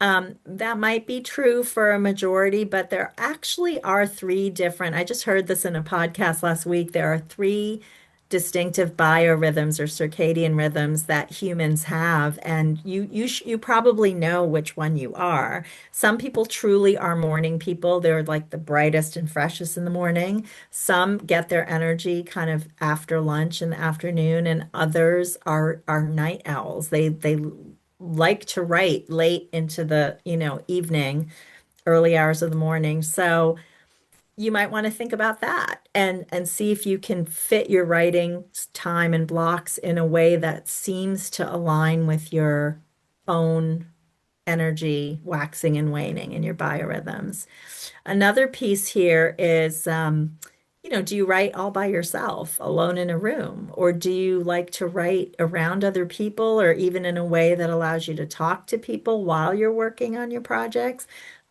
Speaker 3: That might be true for a majority, but there actually are three different. I just heard this in a podcast last week. There are three distinctive biorhythms or circadian rhythms that humans have, and you probably know which one you are. Some people truly are morning people. They're like the brightest and freshest in the morning. Some get their energy kind of after lunch in the afternoon, and others are night owls. They like to write late into the, evening, early hours of the morning. So you might want to think about that and see if you can fit your writing time and blocks in a way that seems to align with your own energy waxing and waning in your biorhythms. Another piece here is, do you write all by yourself, alone in a room? Or do you like to write around other people or even in a way that allows you to talk to people while you're working on your projects?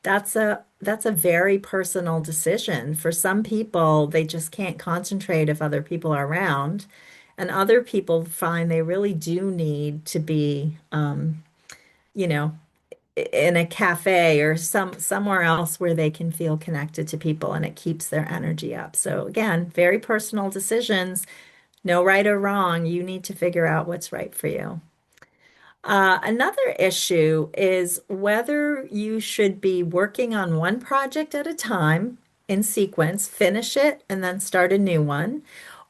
Speaker 3: That's a very personal decision. For some people, they just can't concentrate if other people are around. And other people find they really do need to be, you know, in a cafe or somewhere else where they can feel connected to people and it keeps their energy up. So again, very personal decisions, no right or wrong. You need to figure out what's right for you. Another issue is whether you should be working on one project at a time in sequence, finish it, and then start a new one,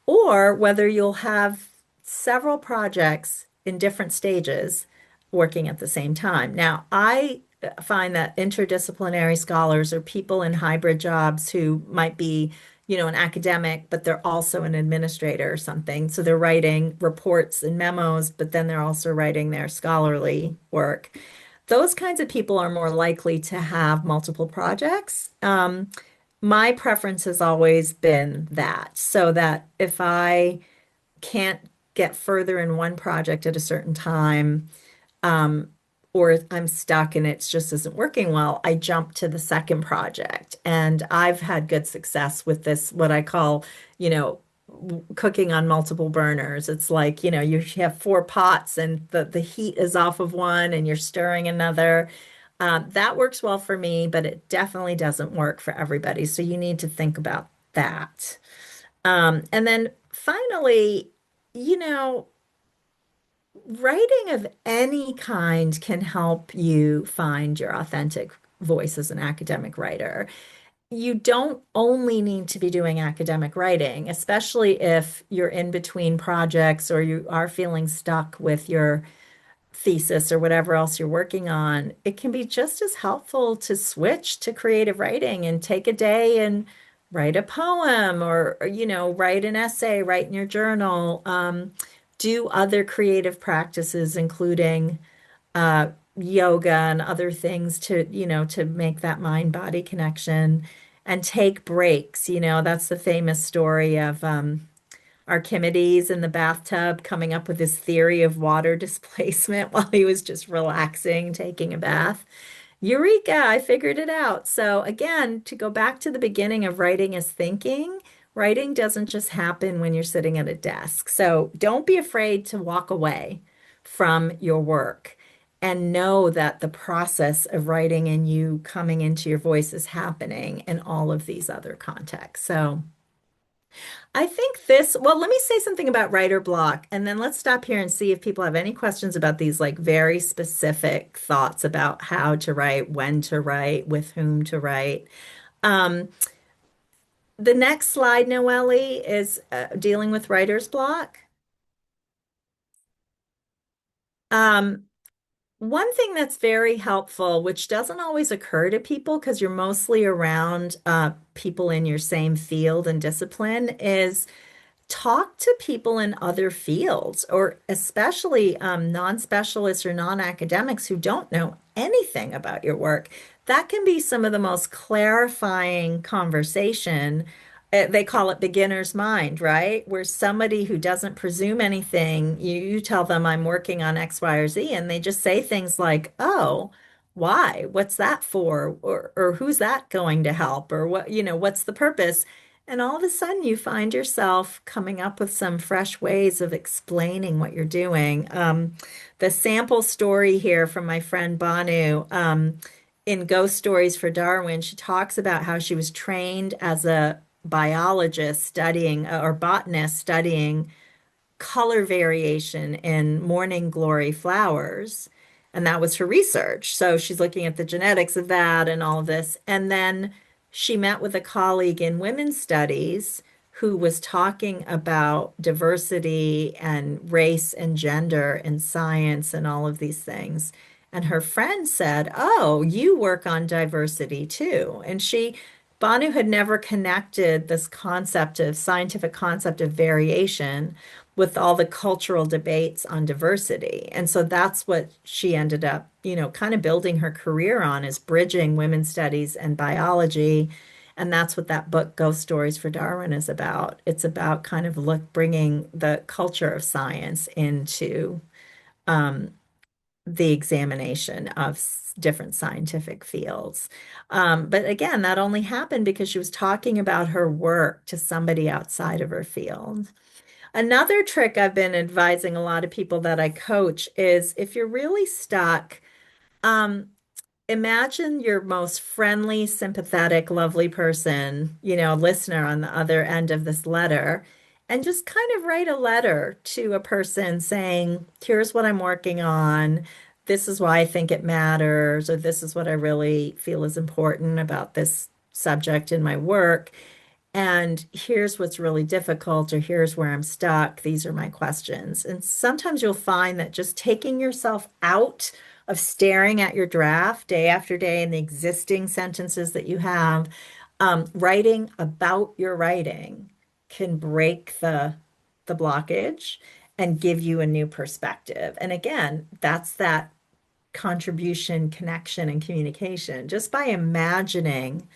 Speaker 3: or whether you'll have several projects in different stages working at the same time. Now, I find that interdisciplinary scholars are people in hybrid jobs who might be, an academic, but they're also an administrator or something. So they're writing reports and memos, but then they're also writing their scholarly work. Those kinds of people are more likely to have multiple projects. My preference has always been that, so that if I can't get further in one project at a certain time, um, or I'm stuck and it just isn't working well, I jump to the second project. And I've had good success with this, what I call, you know, cooking on multiple burners. It's like, you have four pots and the heat is off of one and you're stirring another. That works well for me, but it definitely doesn't work for everybody. So you need to think about that. And then finally, you know, writing of any kind can help you find your authentic voice as an academic writer. You don't only need to be doing academic writing, especially if you're in between projects or you are feeling stuck with your thesis or whatever else you're working on. It can be just as helpful to switch to creative writing and take a day and write a poem or write an essay, write in your journal. Do other creative practices, including yoga and other things to make that mind-body connection and take breaks. That's the famous story of Archimedes in the bathtub coming up with his theory of water displacement while he was just relaxing, taking a bath. Eureka, I figured it out. So again, to go back to the beginning of writing as thinking, writing doesn't just happen when you're sitting at a desk. So don't be afraid to walk away from your work and know that the process of writing and you coming into your voice is happening in all of these other contexts. So I think this, well, let me say something about writer block, and then let's stop here and see if people have any questions about these like very specific thoughts about how to write, when to write, with whom to write. Um, the next slide, Noelle, is dealing with writer's block. Um, One thing that's very helpful, which doesn't always occur to people because you're mostly around people in your same field and discipline, is talk to people in other fields, or especially non-specialists or non-academics who don't know anything about your work. That can be some of the most clarifying conversation. They call it beginner's mind, right? Where somebody who doesn't presume anything, you tell them I'm working on X, Y, or Z, and they just say things like, "Oh, why? What's that for? Or who's that going to help? Or what, what's the purpose?" And all of a sudden, you find yourself coming up with some fresh ways of explaining what you're doing. The sample story here from my friend Banu, in Ghost Stories for Darwin, she talks about how she was trained as a biologist studying, or botanist studying color variation in morning glory flowers. And that was her research. So she's looking at the genetics of that and all of this. And then she met with a colleague in women's studies who was talking about diversity and race and gender and science and all of these things. And her friend said, "Oh, you work on diversity too." And Banu had never connected this concept of scientific concept of variation with all the cultural debates on diversity. And so that's what she ended up, kind of building her career on, is bridging women's studies and biology. And that's what that book, Ghost Stories for Darwin, is about. It's about kind of bringing the culture of science into the examination of different scientific fields. But again, that only happened because she was talking about her work to somebody outside of her field. Another trick I've been advising a lot of people that I coach is, if you're really stuck, um, imagine your most friendly, sympathetic, lovely person, listener on the other end of this letter, and just kind of write a letter to a person saying, "Here's what I'm working on. This is why I think it matters," or "This is what I really feel is important about this subject in my work. And here's what's really difficult, or here's where I'm stuck. These are my questions." And sometimes you'll find that just taking yourself out of staring at your draft day after day and the existing sentences that you have, writing about your writing can break the blockage and give you a new perspective. And again, that's that contribution, connection, and communication. Just by imagining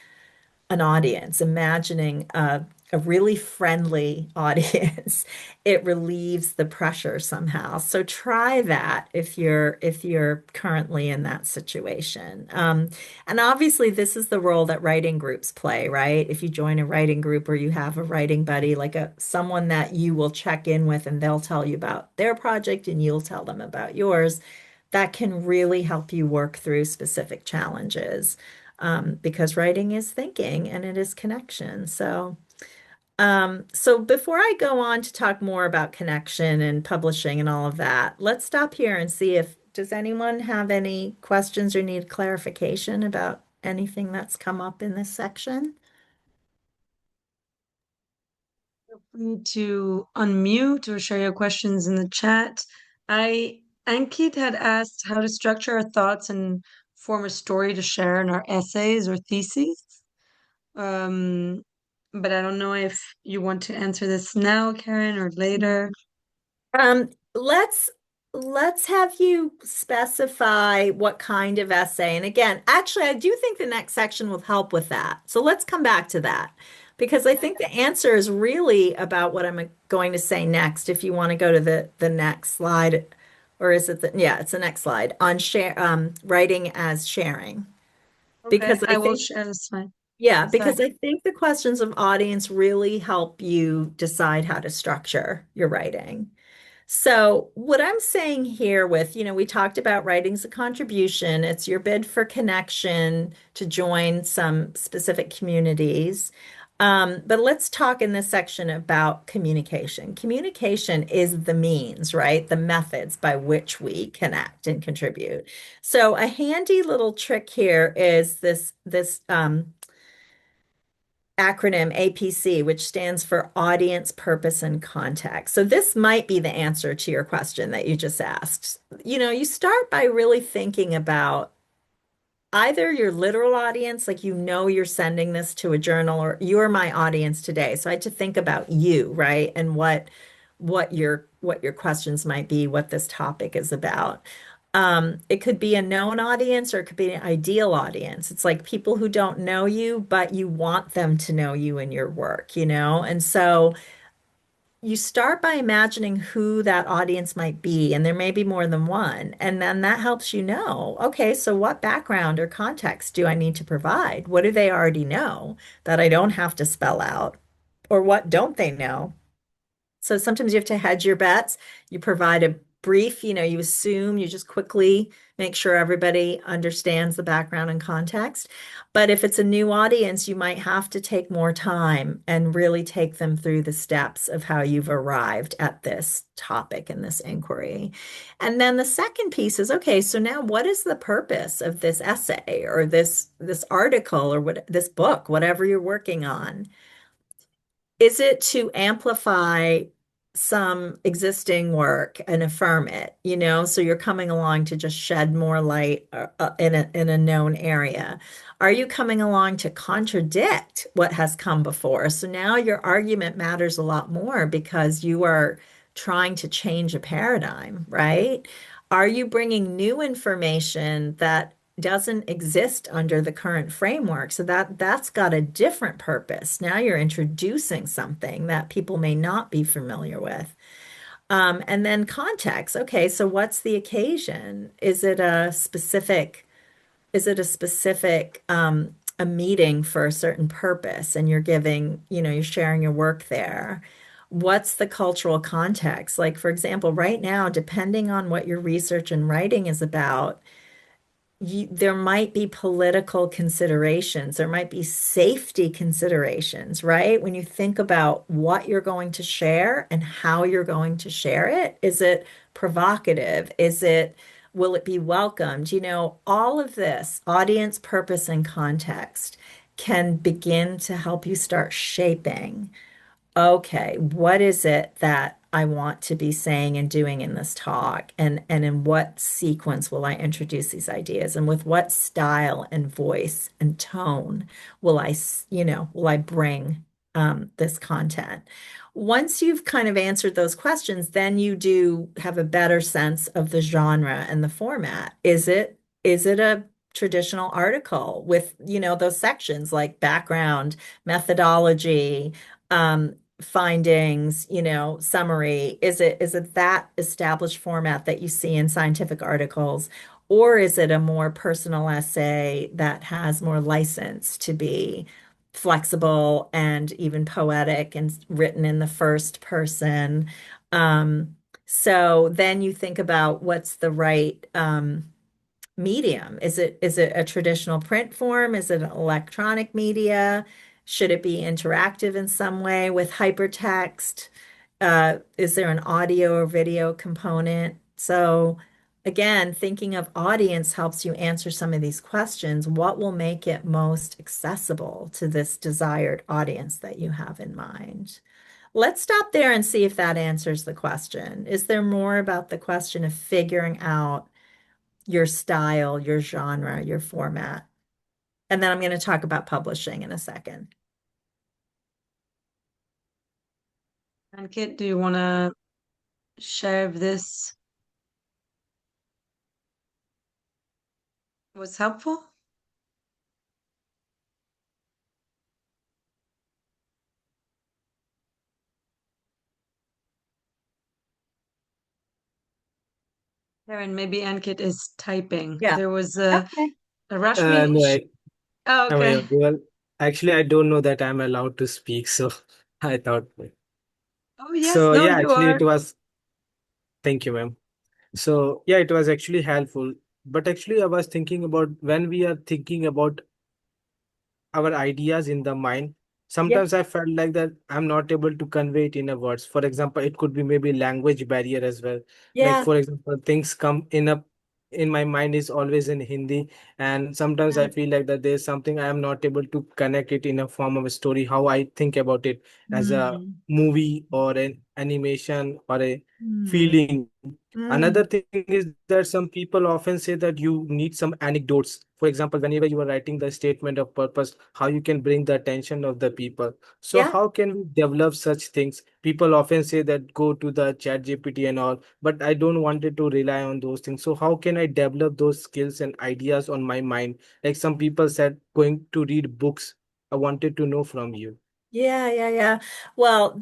Speaker 3: an audience, imagining a really friendly audience, it relieves the pressure somehow. So try that if you're currently in that situation. And obviously, this is the role that writing groups play, right? If you join a writing group or you have a writing buddy, like someone that you will check in with, and they'll tell you about their project and you'll tell them about yours, that can really help you work through specific challenges, because writing is thinking and it is connection. So before I go on to talk more about connection and publishing and all of that, let's stop here and see if does anyone have any questions or need clarification about anything that's come up in this section?
Speaker 2: Free to unmute or share your questions in the chat. Ankit had asked how to structure our thoughts and form a story to share in our essays or theses. Um, but I don't know if you want to answer this now, Karen, or later.
Speaker 3: Let's have you specify what kind of essay. And again, actually, I do think the next section will help with that. So let's come back to that, because I think the answer is really about what I'm going to say next. If you want to go to the next slide, or is it yeah, it's the next slide on writing as sharing.
Speaker 2: Okay,
Speaker 3: Because I
Speaker 2: I will
Speaker 3: think
Speaker 2: share this one.
Speaker 3: yeah,
Speaker 2: Sorry.
Speaker 3: because I think the questions of audience really help you decide how to structure your writing. So, what I'm saying here we talked about writing's a contribution. It's your bid for connection to join some specific communities. But let's talk in this section about communication. Communication is the means, right? The methods by which we connect and contribute. So a handy little trick here is this acronym APC, which stands for Audience, Purpose, and Context. So this might be the answer to your question that you just asked. You start by really thinking about either your literal audience, like you're sending this to a journal, or you're my audience today. So I had to think about you, right? And what your questions might be, what this topic is about. It could be a known audience or it could be an ideal audience. It's like people who don't know you, but you want them to know you and your work. And so you start by imagining who that audience might be, and there may be more than one. And then that helps you know, okay, so what background or context do I need to provide? What do they already know that I don't have to spell out? Or what don't they know? So sometimes you have to hedge your bets. You provide a brief, you assume, you just quickly make sure everybody understands the background and context. But if it's a new audience, you might have to take more time and really take them through the steps of how you've arrived at this topic and this inquiry. And then the second piece is, okay, so now what is the purpose of this essay or this article or this book, whatever you're working on? Is it to amplify some existing work and affirm it, So you're coming along to just shed more light in a known area. Are you coming along to contradict what has come before? So now your argument matters a lot more because you are trying to change a paradigm, right? Are you bringing new information that doesn't exist under the current framework? So that's got a different purpose. Now you're introducing something that people may not be familiar with. And then context. Okay, so what's the occasion? Is it a specific a meeting for a certain purpose and you're sharing your work there? What's the cultural context? Like, for example, right now, depending on what your research and writing is about, there might be political considerations, there might be safety considerations, right? When you think about what you're going to share and how you're going to share it, is it provocative? Will it be welcomed? All of this, audience, purpose, and context can begin to help you start shaping. Okay, what is it that I want to be saying and doing in this talk? And in what sequence will I introduce these ideas? And with what style and voice and tone will I bring this content? Once you've kind of answered those questions, then you do have a better sense of the genre and the format. Is it a traditional article with, those sections like background, methodology, findings, summary? Is it that established format that you see in scientific articles, or is it a more personal essay that has more license to be flexible and even poetic and written in the first person? Um, so then you think about what's the right medium. Is it a traditional print form? Is it an electronic media? Should it be interactive in some way with hypertext? Is there an audio or video component? So again, thinking of audience helps you answer some of these questions. What will make it most accessible to this desired audience that you have in mind? Let's stop there and see if that answers the question. Is there more about the question of figuring out your style, your genre, your format? And then I'm going to talk about publishing in a second.
Speaker 2: Ankit, do you want to share if this was helpful? Karen, maybe Ankit is typing.
Speaker 3: Yeah.
Speaker 2: There was a
Speaker 3: Okay.
Speaker 2: Rashmi.
Speaker 4: No,
Speaker 2: Oh,
Speaker 4: am I
Speaker 2: okay.
Speaker 4: audible? Actually, I don't know that I'm allowed to speak, so I thought.
Speaker 2: Oh, yes.
Speaker 4: So
Speaker 2: No,
Speaker 4: yeah,
Speaker 2: you
Speaker 4: actually,
Speaker 2: are.
Speaker 4: it was. Thank you, ma'am. So yeah, it was actually helpful. But actually, I was thinking about when we are thinking about our ideas in the mind.
Speaker 3: Yeah.
Speaker 4: sometimes I felt like that I'm not able to convey it in a words. For example, it could be maybe language barrier as well. Like
Speaker 3: Yeah.
Speaker 4: for example, things come in my mind is always in Hindi, and sometimes I feel like that there's something I am not able to connect it in a form of a story, how I think about it as a
Speaker 3: Mm,
Speaker 4: movie or an animation or a
Speaker 3: mm,
Speaker 4: feeling. Another
Speaker 3: mm.
Speaker 4: thing is that some people often say that you need some anecdotes. For example, whenever you are writing the statement of purpose, how you can bring the attention of the people. So
Speaker 3: Yeah.
Speaker 4: how can we develop such things? People often say that go to the chat GPT and all, but I don't wanted to rely on those things. So how can I develop those skills and ideas on my mind? Like some people said, going to read books. I wanted to know from you.
Speaker 3: Yeah, yeah, yeah. Well,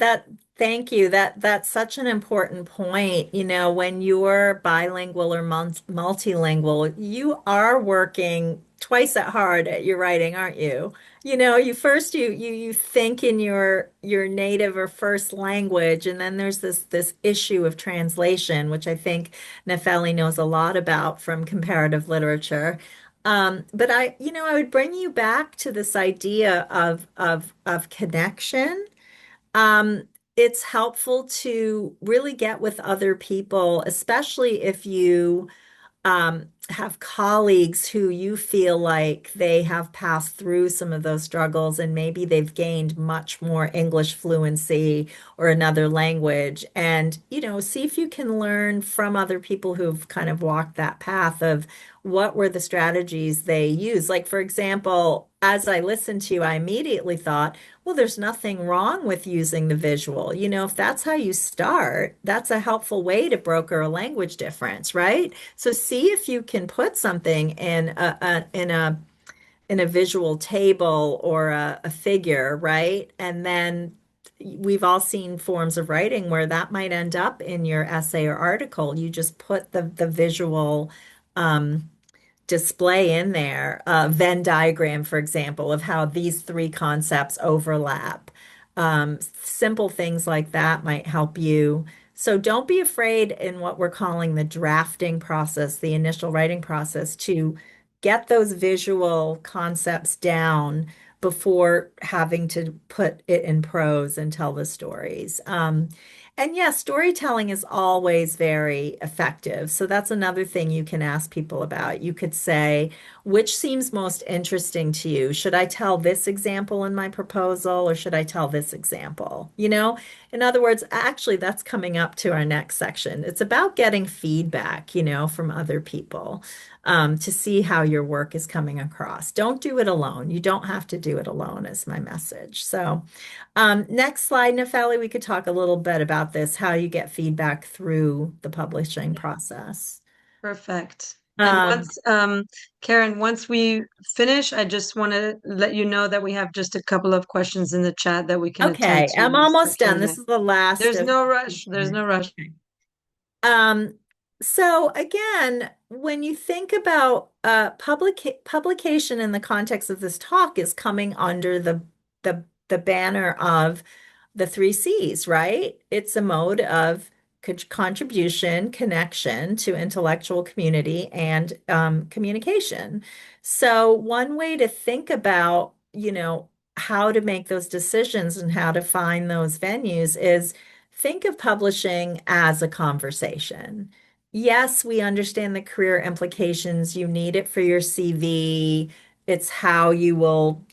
Speaker 3: thank you. That's such an important point. When you're bilingual or multilingual, you are working twice that hard at your writing, aren't you? You think in your native or first language, and then there's this issue of translation, which I think Nefeli knows a lot about from comparative literature. But I would bring you back to this idea of connection. Um, it's helpful to really get with other people, especially if you have colleagues who you feel like they have passed through some of those struggles and maybe they've gained much more English fluency or another language. And, see if you can learn from other people who've kind of walked that path of what were the strategies they use. Like, for example, as I listened to you, I immediately thought, well, there's nothing wrong with using the visual. If that's how you start, that's a helpful way to broker a language difference, right? So see if you can put something in a visual table or a figure, right? And then we've all seen forms of writing where that might end up in your essay or article. You just put the visual display in there, a Venn diagram, for example, of how these three concepts overlap. Simple things like that might help you. So don't be afraid in what we're calling the drafting process, the initial writing process, to get those visual concepts down before having to put it in prose and tell the stories. And yes, storytelling is always very effective. So that's another thing you can ask people about. You could say, which seems most interesting to you? Should I tell this example in my proposal or should I tell this example? In other words, actually, that's coming up to our next section. It's about getting feedback, from other people to see how your work is coming across. Don't do it alone. You don't have to do it alone, is my message. So, next slide, Nefeli, we could talk a little bit about this, how you get feedback through the publishing process.
Speaker 2: Perfect. And
Speaker 3: Um,
Speaker 2: once, Karen, once we finish, I just want to let you know that we have just a couple of questions in the chat that we can attend
Speaker 3: okay,
Speaker 2: to
Speaker 3: I'm
Speaker 2: for
Speaker 3: almost done.
Speaker 2: Q&A.
Speaker 3: This is the last
Speaker 2: There's
Speaker 3: of.
Speaker 2: no rush. There's no rush.
Speaker 3: Okay. Um, so again, when you think about publication in the context of this talk is coming under the banner of the three C's, right? It's a mode of contribution, connection to intellectual community, and communication. So one way to think about, how to make those decisions and how to find those venues is think of publishing as a conversation. Yes, we understand the career implications. You need it for your CV. It's how you will,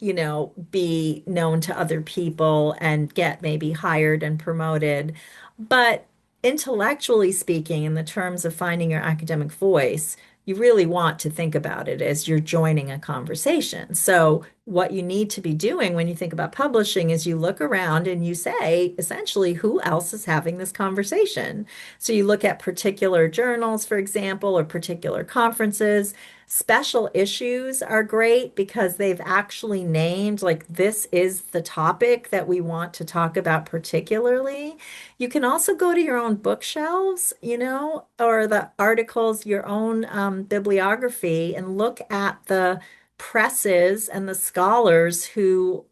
Speaker 3: be known to other people and get maybe hired and promoted. But intellectually speaking, in the terms of finding your academic voice, you really want to think about it as you're joining a conversation. So, what you need to be doing when you think about publishing is you look around and you say, essentially, who else is having this conversation? So, you look at particular journals, for example, or particular conferences. Special issues are great because they've actually named, like, this is the topic that we want to talk about particularly. You can also go to your own bookshelves, or the articles, your own bibliography, and look at the presses and the scholars who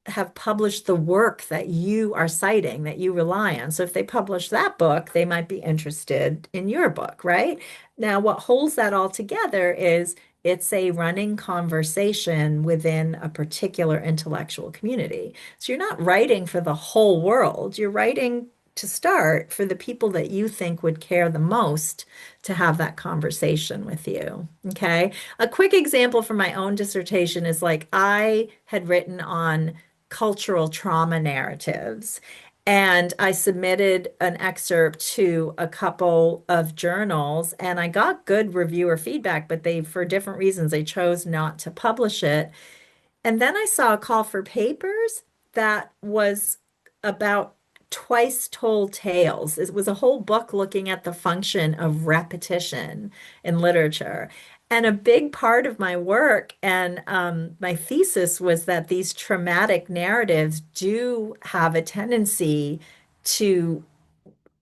Speaker 3: have published the work that you are citing, that you rely on. So if they publish that book, they might be interested in your book, right? Now, what holds that all together is It's a running conversation within a particular intellectual community. So you're not writing for the whole world. You're writing to start for the people that you think would care the most to have that conversation with you. Okay. A quick example from my own dissertation is like I had written on cultural trauma narratives. And I submitted an excerpt to a couple of journals and I got good reviewer feedback, but they, for different reasons, they chose not to publish it. And then I saw a call for papers that was about twice told tales. It was a whole book looking at the function of repetition in literature. And a big part of my work and my thesis was that these traumatic narratives do have a tendency to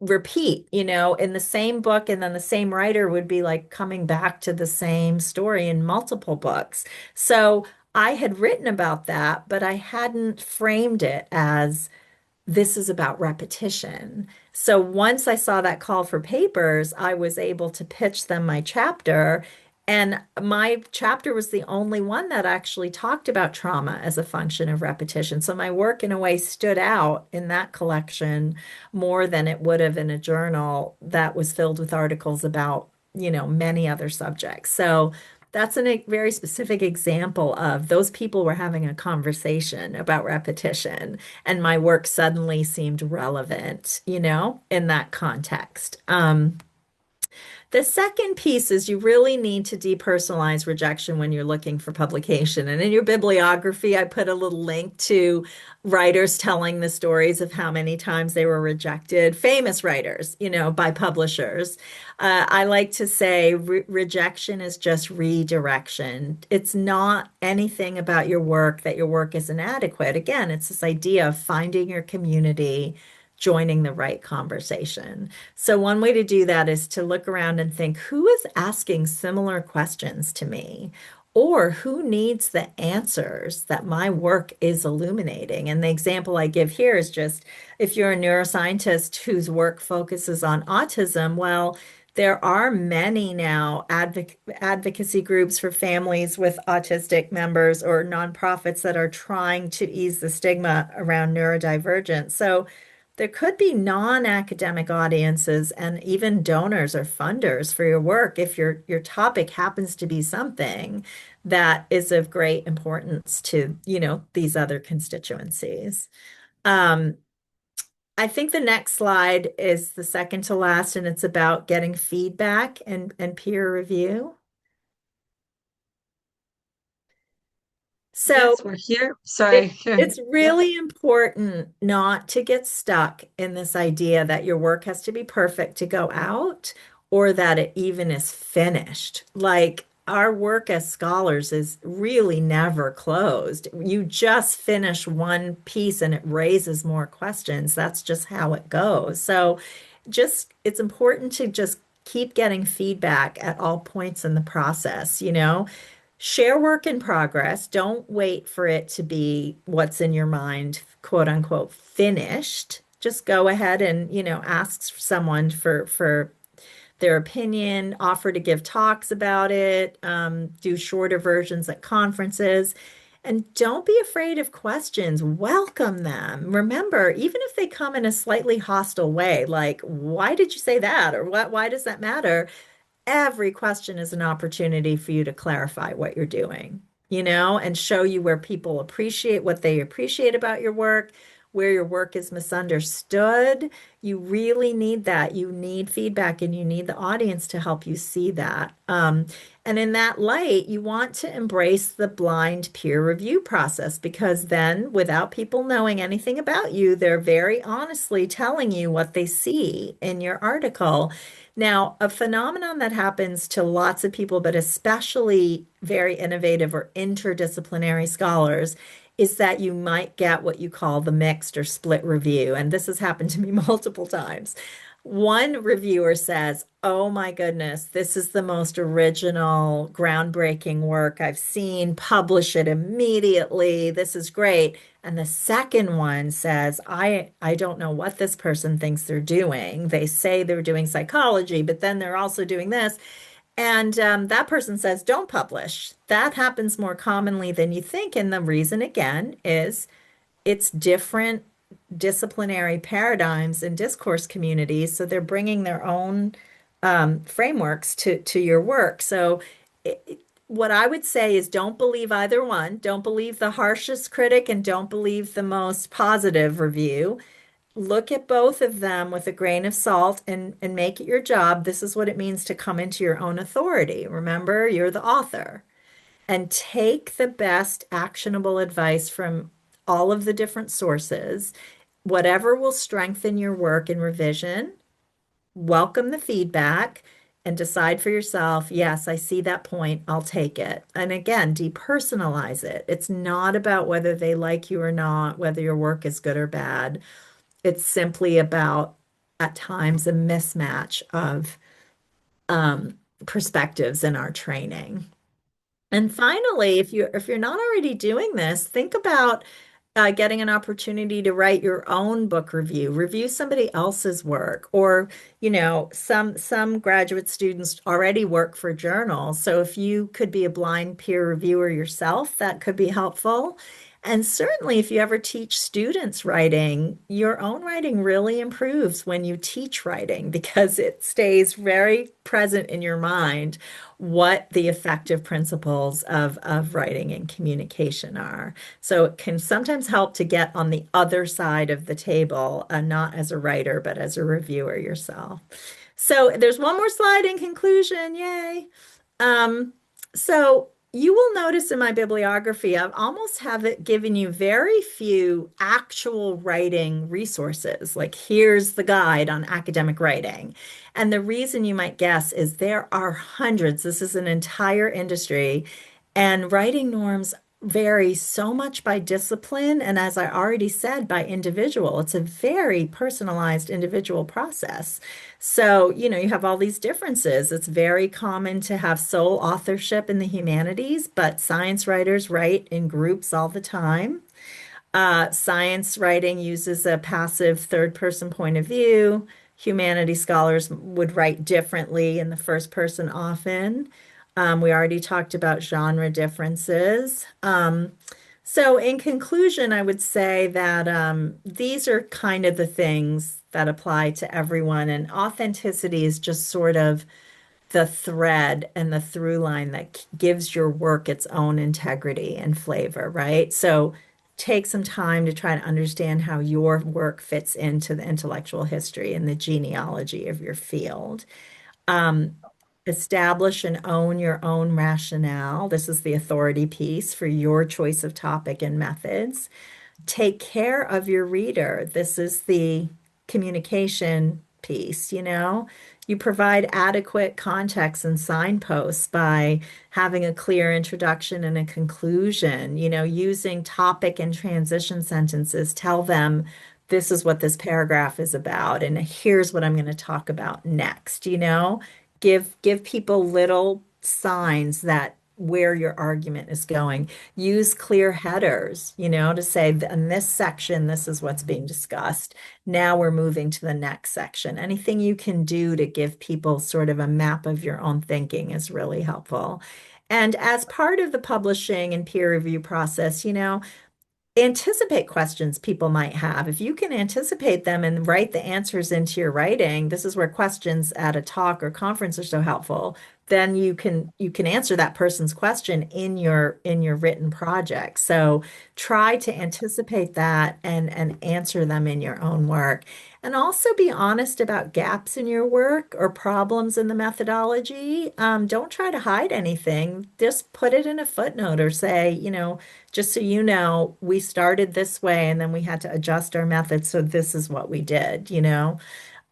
Speaker 3: repeat, in the same book, and then the same writer would be like coming back to the same story in multiple books. So I had written about that, but I hadn't framed it as this is about repetition. So once I saw that call for papers, I was able to pitch them my chapter. And my chapter was the only one that actually talked about trauma as a function of repetition. So my work, in a way, stood out in that collection more than it would have in a journal that was filled with articles about, many other subjects. So that's a very specific example of those people were having a conversation about repetition, and my work suddenly seemed relevant, in that context. The second piece is you really need to depersonalize rejection when you're looking for publication. And in your bibliography, I put a little link to writers telling the stories of how many times they were rejected, famous writers, by publishers. I like to say rejection is just redirection. It's not anything about your work that your work is inadequate. Again, it's this idea of finding your community, joining the right conversation. So one way to do that is to look around and think, who is asking similar questions to me? Or who needs the answers that my work is illuminating? And the example I give here is just if you're a neuroscientist whose work focuses on autism, well, there are many now advocacy groups for families with autistic members or nonprofits that are trying to ease the stigma around neurodivergence. So there could be non-academic audiences and even donors or funders for your work if your topic happens to be something that is of great importance to, these other constituencies. Um, I think the next slide is the second to last, and it's about getting feedback and peer review. So
Speaker 2: Yes, we're here. Sorry.
Speaker 3: it's
Speaker 2: Yep.
Speaker 3: really important not to get stuck in this idea that your work has to be perfect to go out or that it even is finished. Like our work as scholars is really never closed. You just finish one piece and it raises more questions. That's just how it goes. So it's important to just keep getting feedback at all points in the process, Share work in progress. Don't wait for it to be what's in your mind, quote unquote, finished. Just go ahead and, ask someone for their opinion, offer to give talks about it, do shorter versions at conferences. And don't be afraid of questions. Welcome them. Remember, even if they come in a slightly hostile way, like, why did you say that? Or why does that matter? Every question is an opportunity for you to clarify what you're doing, and show you where people appreciate what they appreciate about your work, where your work is misunderstood. You really need that. You need feedback and you need the audience to help you see that. And in that light, you want to embrace the blind peer review process because then, without people knowing anything about you, they're very honestly telling you what they see in your article. Now, a phenomenon that happens to lots of people, but especially very innovative or interdisciplinary scholars, is that you might get what you call the mixed or split review. And this has happened to me multiple times. One reviewer says, "Oh my goodness, this is the most original, groundbreaking work I've seen. Publish it immediately. This is great." And the second one says, I don't know what this person thinks they're doing. They say they're doing psychology, but then they're also doing this. And that person says, don't publish. That happens more commonly than you think. And the reason, again, is it's different disciplinary paradigms and discourse communities. So they're bringing their own frameworks to your work. So what I would say is don't believe either one. Don't believe the harshest critic and don't believe the most positive review. Look at both of them with a grain of salt and make it your job. This is what it means to come into your own authority. Remember, you're the author. And take the best actionable advice from all of the different sources. Whatever will strengthen your work in revision, welcome the feedback and decide for yourself, yes, I see that point, I'll take it. And again, depersonalize it. It's not about whether they like you or not, whether your work is good or bad. It's simply about, at times, a mismatch of perspectives in our training. And finally, if you're not already doing this, think about getting an opportunity to write your own book review, review somebody else's work, or some graduate students already work for journals. So if you could be a blind peer reviewer yourself, that could be helpful. And certainly, if you ever teach students writing, your own writing really improves when you teach writing because it stays very present in your mind what the effective principles of writing and communication are. So it can sometimes help to get on the other side of the table, not as a writer, but as a reviewer yourself. So there's one more slide in conclusion. Yay. Um, so you will notice in my bibliography, I've almost have it given you very few actual writing resources. Like here's the guide on academic writing. And the reason you might guess is there are hundreds. This is an entire industry, and writing norms vary so much by discipline. And as I already said, by individual. It's a very personalized individual process. So, you have all these differences. It's very common to have sole authorship in the humanities, but science writers write in groups all the time. Science writing uses a passive third person point of view. Humanities scholars would write differently in the first person often. We already talked about genre differences. So, in conclusion, I would say that these are kind of the things that apply to everyone, and authenticity is just sort of the thread and the through line that gives your work its own integrity and flavor, right? So, take some time to try to understand how your work fits into the intellectual history and the genealogy of your field. Um, Establish and own your own rationale. This is the authority piece for your choice of topic and methods. Take care of your reader. This is the communication piece. You provide adequate context and signposts by having a clear introduction and a conclusion, using topic and transition sentences. Tell them this is what this paragraph is about, and here's what I'm going to talk about next. Give people little signs that where your argument is going. Use clear headers, to say in this section, this is what's being discussed. Now we're moving to the next section. Anything you can do to give people sort of a map of your own thinking is really helpful. And as part of the publishing and peer review process, anticipate questions people might have. If you can anticipate them and write the answers into your writing, this is where questions at a talk or conference are so helpful. Then you can answer that person's question in your written project. So try to anticipate that and answer them in your own work. And also be honest about gaps in your work or problems in the methodology. Don't try to hide anything. Just put it in a footnote or say, just so you know, we started this way and then we had to adjust our methods. So this is what we did.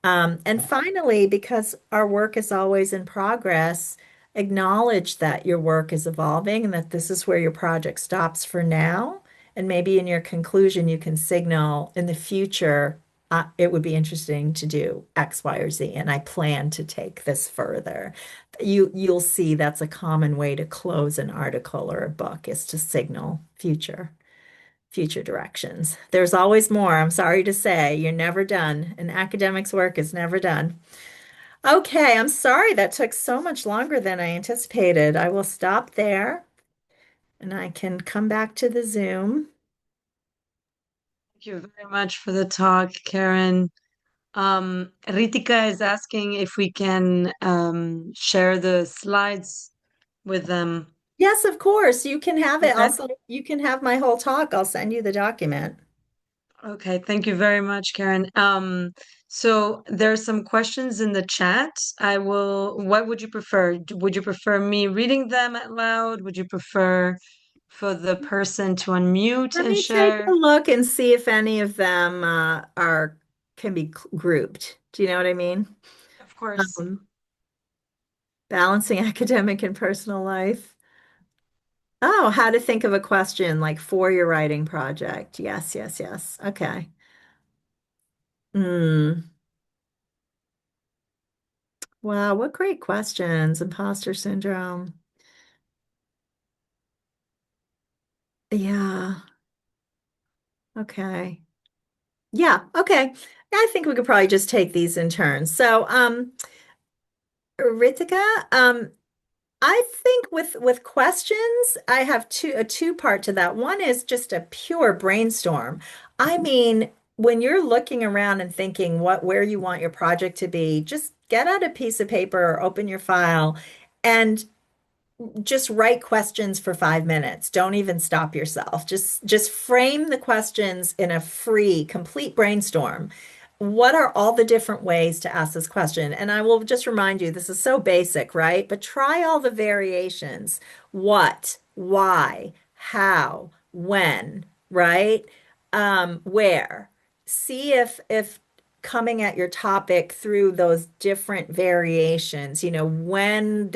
Speaker 3: And finally, because our work is always in progress, acknowledge that your work is evolving and that this is where your project stops for now. And maybe in your conclusion, you can signal in the future, it would be interesting to do X, Y, or Z, and I plan to take this further. You'll see that's a common way to close an article or a book is to signal future directions. There's always more. I'm sorry to say, you're never done. An academic's work is never done. Okay, I'm sorry that took so much longer than I anticipated. I will stop there and I can come back to the Zoom.
Speaker 2: Thank you very much for the talk, Karen. Ritika is asking if we can share the slides with them.
Speaker 3: Yes, of course. You can have it.
Speaker 2: Okay.
Speaker 3: Also, you can have my whole talk. I'll send you the document.
Speaker 2: Okay, thank you very much, Karen. So there's some questions in the chat. What would you prefer? Would you prefer me reading them out loud? Would you prefer for the person to unmute
Speaker 3: Let
Speaker 2: and
Speaker 3: me take a
Speaker 2: share?
Speaker 3: look and see if any of them are can be grouped. Do you know what I mean?
Speaker 2: Of course.
Speaker 3: Um, balancing academic and personal life. Oh, how to think of a question like for your writing project. Yes, yes, yes. Okay. Hmm. Wow, what great questions. Imposter syndrome. Yeah. Okay. Yeah. Okay. I think we could probably just take these in turns. So, Ritika, I think with questions, I have a two part to that. One is just a pure brainstorm. I mean, when you're looking around and thinking where you want your project to be, just get out a piece of paper or open your file and just write questions for 5 minutes. Don't even stop yourself. Just frame the questions in a free, complete brainstorm. What are all the different ways to ask this question? And I will just remind you, this is so basic, right? But try all the variations. What, why, how, when, right? Where. See if coming at your topic through those different variations, when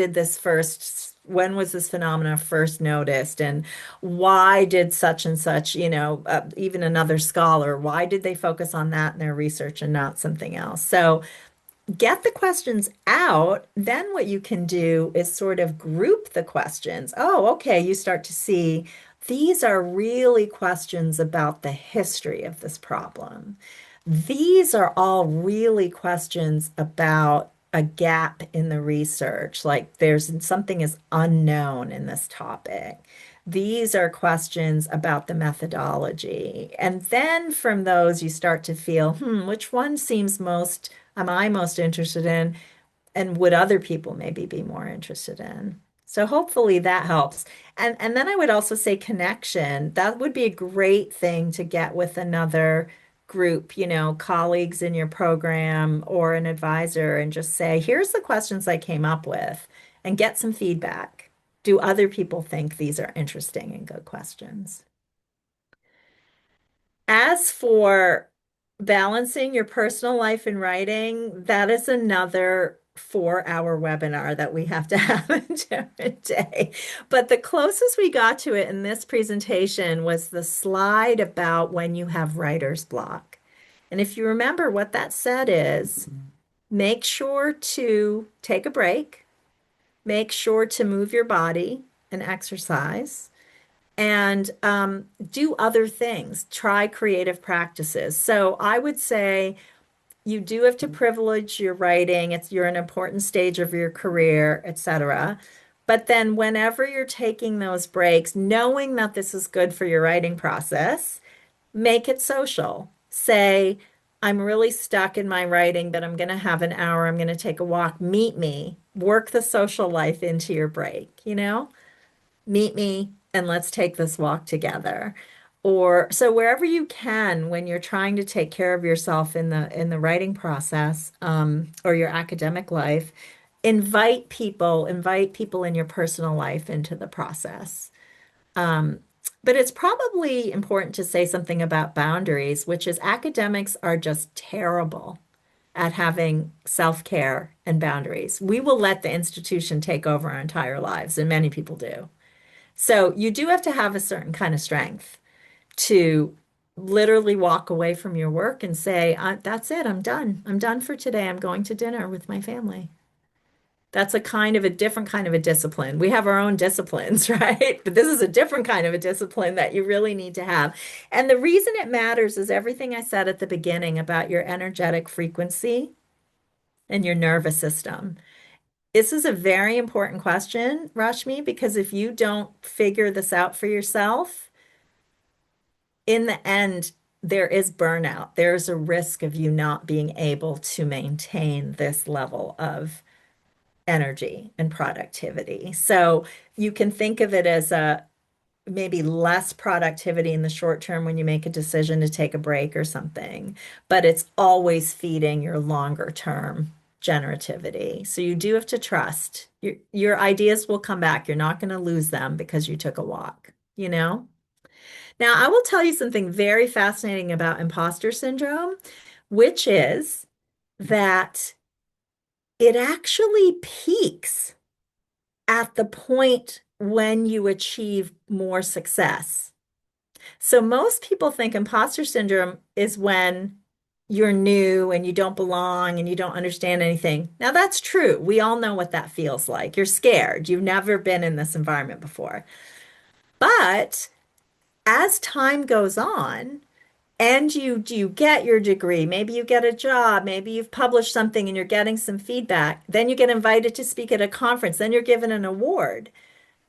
Speaker 3: was this phenomena first noticed, and why did such and such, even another scholar, why did they focus on that in their research and not something else? So get the questions out. Then what you can do is sort of group the questions. Oh, okay, you start to see these are really questions about the history of this problem. These are all really questions about a gap in the research, like there's something is unknown in this topic. These are questions about the methodology. And then from those, you start to feel, which one seems most am I most interested in, and would other people maybe be more interested in? So hopefully that helps. And then I would also say connection. That would be a great thing to get with another group, colleagues in your program or an advisor, and just say, here's the questions I came up with, and get some feedback. Do other people think these are interesting and good questions? As for balancing your personal life and writing, that is another 4 hour webinar that we have to have a different day. But the closest we got to it in this presentation was the slide about when you have writer's block. And if you remember, what that said is make sure to take a break, make sure to move your body and exercise, and do other things. Try creative practices. So I would say you do have to privilege your writing. You're an important stage of your career, etc. But then whenever you're taking those breaks, knowing that this is good for your writing process, make it social. Say, I'm really stuck in my writing, but I'm going to have an hour. I'm going to take a walk. Meet me. Work the social life into your break, meet me and let's take this walk together. Or so wherever you can, when you're trying to take care of yourself in the writing process, or your academic life, invite people in your personal life into the process. Um, but it's probably important to say something about boundaries, which is academics are just terrible at having self-care and boundaries. We will let the institution take over our entire lives, and many people do. So you do have to have a certain kind of strength to literally walk away from your work and say, that's it, I'm done. I'm done for today. I'm going to dinner with my family. That's a kind of a different kind of a discipline. We have our own disciplines, right? But this is a different kind of a discipline that you really need to have. And the reason it matters is everything I said at the beginning about your energetic frequency. and your nervous system? This is a very important question, Rashmi, because if you don't figure this out for yourself, in the end, there is burnout. There's a risk of you not being able to maintain this level of energy and productivity. So you can think of it as a maybe less productivity in the short term when you make a decision to take a break or something, but it's always feeding your longer term generativity. So you do have to trust your ideas will come back. You're not going to lose them because you took a walk, you know? Now, I will tell you something very fascinating about imposter syndrome, which is that it actually peaks at the point when you achieve more success. So most people think imposter syndrome is when you're new and you don't belong and you don't understand anything. Now, that's true. We all know what that feels like. You're scared. You've never been in this environment before. But as time goes on, and you get your degree, maybe you get a job, maybe you've published something and you're getting some feedback, then you get invited to speak at a conference, then you're given an award.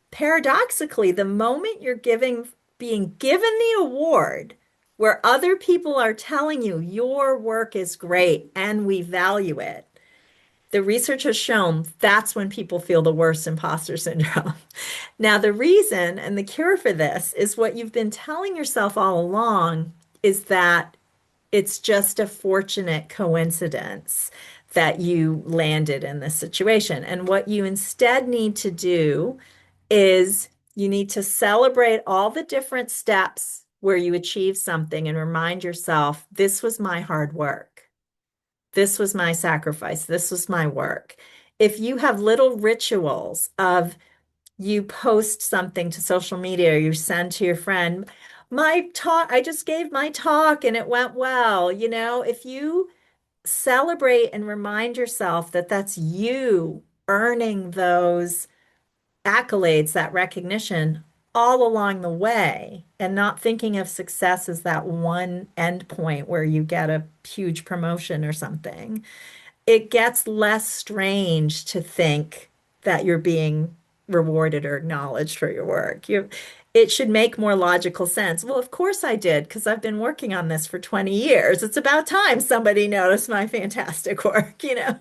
Speaker 3: Paradoxically, the moment you're being given the award, where other people are telling you your work is great and we value it, the research has shown that's when people feel the worst imposter syndrome. Now, the reason and the cure for this is what you've been telling yourself all along is that it's just a fortunate coincidence that you landed in this situation. And what you instead need to do is you need to celebrate all the different steps where you achieve something and remind yourself, this was my hard work. This was my sacrifice. This was my work. If you have little rituals of you post something to social media or you send to your friend, my talk, I just gave my talk and it went well. You know, if you celebrate and remind yourself that that's you earning those accolades, that recognition all along the way, and not thinking of success as that one end point where you get a huge promotion or something, it gets less strange to think that you're being rewarded or acknowledged for your work. It should make more logical sense. Well, of course I did, because I've been working on this for 20 years. It's about time somebody noticed my fantastic work, you know.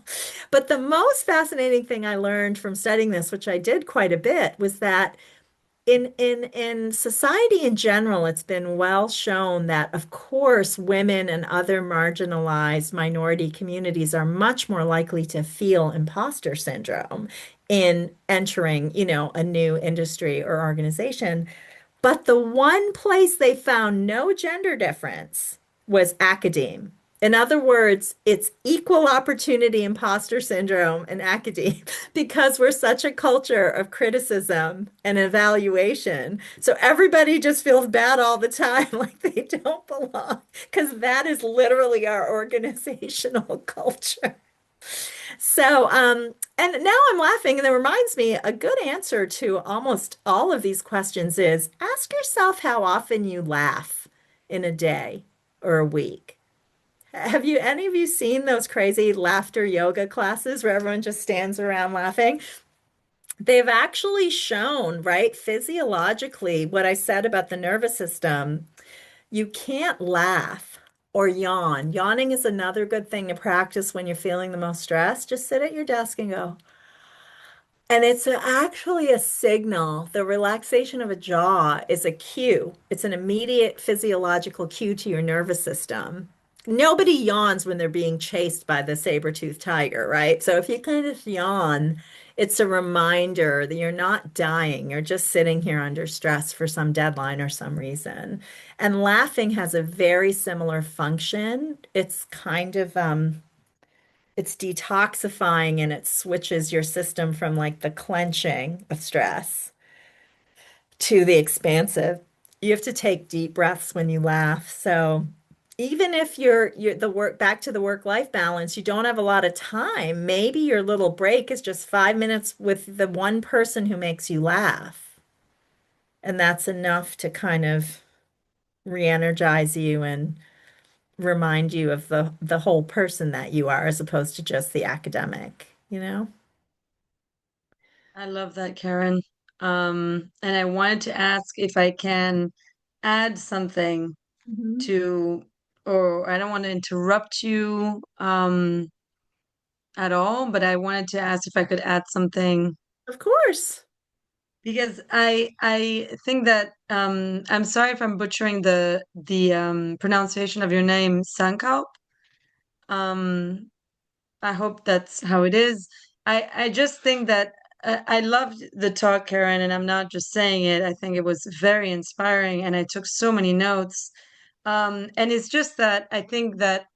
Speaker 3: But the most fascinating thing I learned from studying this, which I did quite a bit, was that in society in general, it's been well shown that, of course, women and other marginalized minority communities are much more likely to feel imposter syndrome in entering, you know, a new industry or organization. But the one place they found no gender difference was academe. In other words, it's equal opportunity imposter syndrome in academe because we're such a culture of criticism and evaluation. So everybody just feels bad all the time, like they don't belong, because that is literally our organizational culture. So, and now I'm laughing, and it reminds me a good answer to almost all of these questions is ask yourself how often you laugh in a day or a week. Have you any of you seen those crazy laughter yoga classes where everyone just stands around laughing? They've actually shown, right, physiologically, what I said about the nervous system. You can't laugh or yawn. Yawning is another good thing to practice when you're feeling the most stressed. Just sit at your desk and go. And it's actually a signal. The relaxation of a jaw is a cue. It's an immediate physiological cue to your nervous system. Nobody yawns when they're being chased by the saber-toothed tiger, right? So if you kind of yawn, it's a reminder that you're not dying. You're just sitting here under stress for some deadline or some reason. And laughing has a very similar function. It's kind of it's detoxifying and it switches your system from like the clenching of stress to the expansive. You have to take deep breaths when you laugh. So even if you're the work back to the work-life balance, you don't have a lot of time. Maybe your little break is just 5 minutes with the one person who makes you laugh. And that's enough to kind of re-energize you and remind you of the whole person that you are as opposed to just the academic, you know?
Speaker 2: I love that, Karen. And I wanted to ask if I can add something
Speaker 3: Mhm.
Speaker 2: to, or I don't want to interrupt you at all, but I wanted to ask if I could add something
Speaker 3: Of course.
Speaker 2: because I think that I'm sorry if I'm butchering the pronunciation of your name, Sankalp. Um, I hope that's how it is. I just think that I loved the talk, Karen, and I'm not just saying it. I think it was very inspiring, and I took so many notes. And it's just that I think that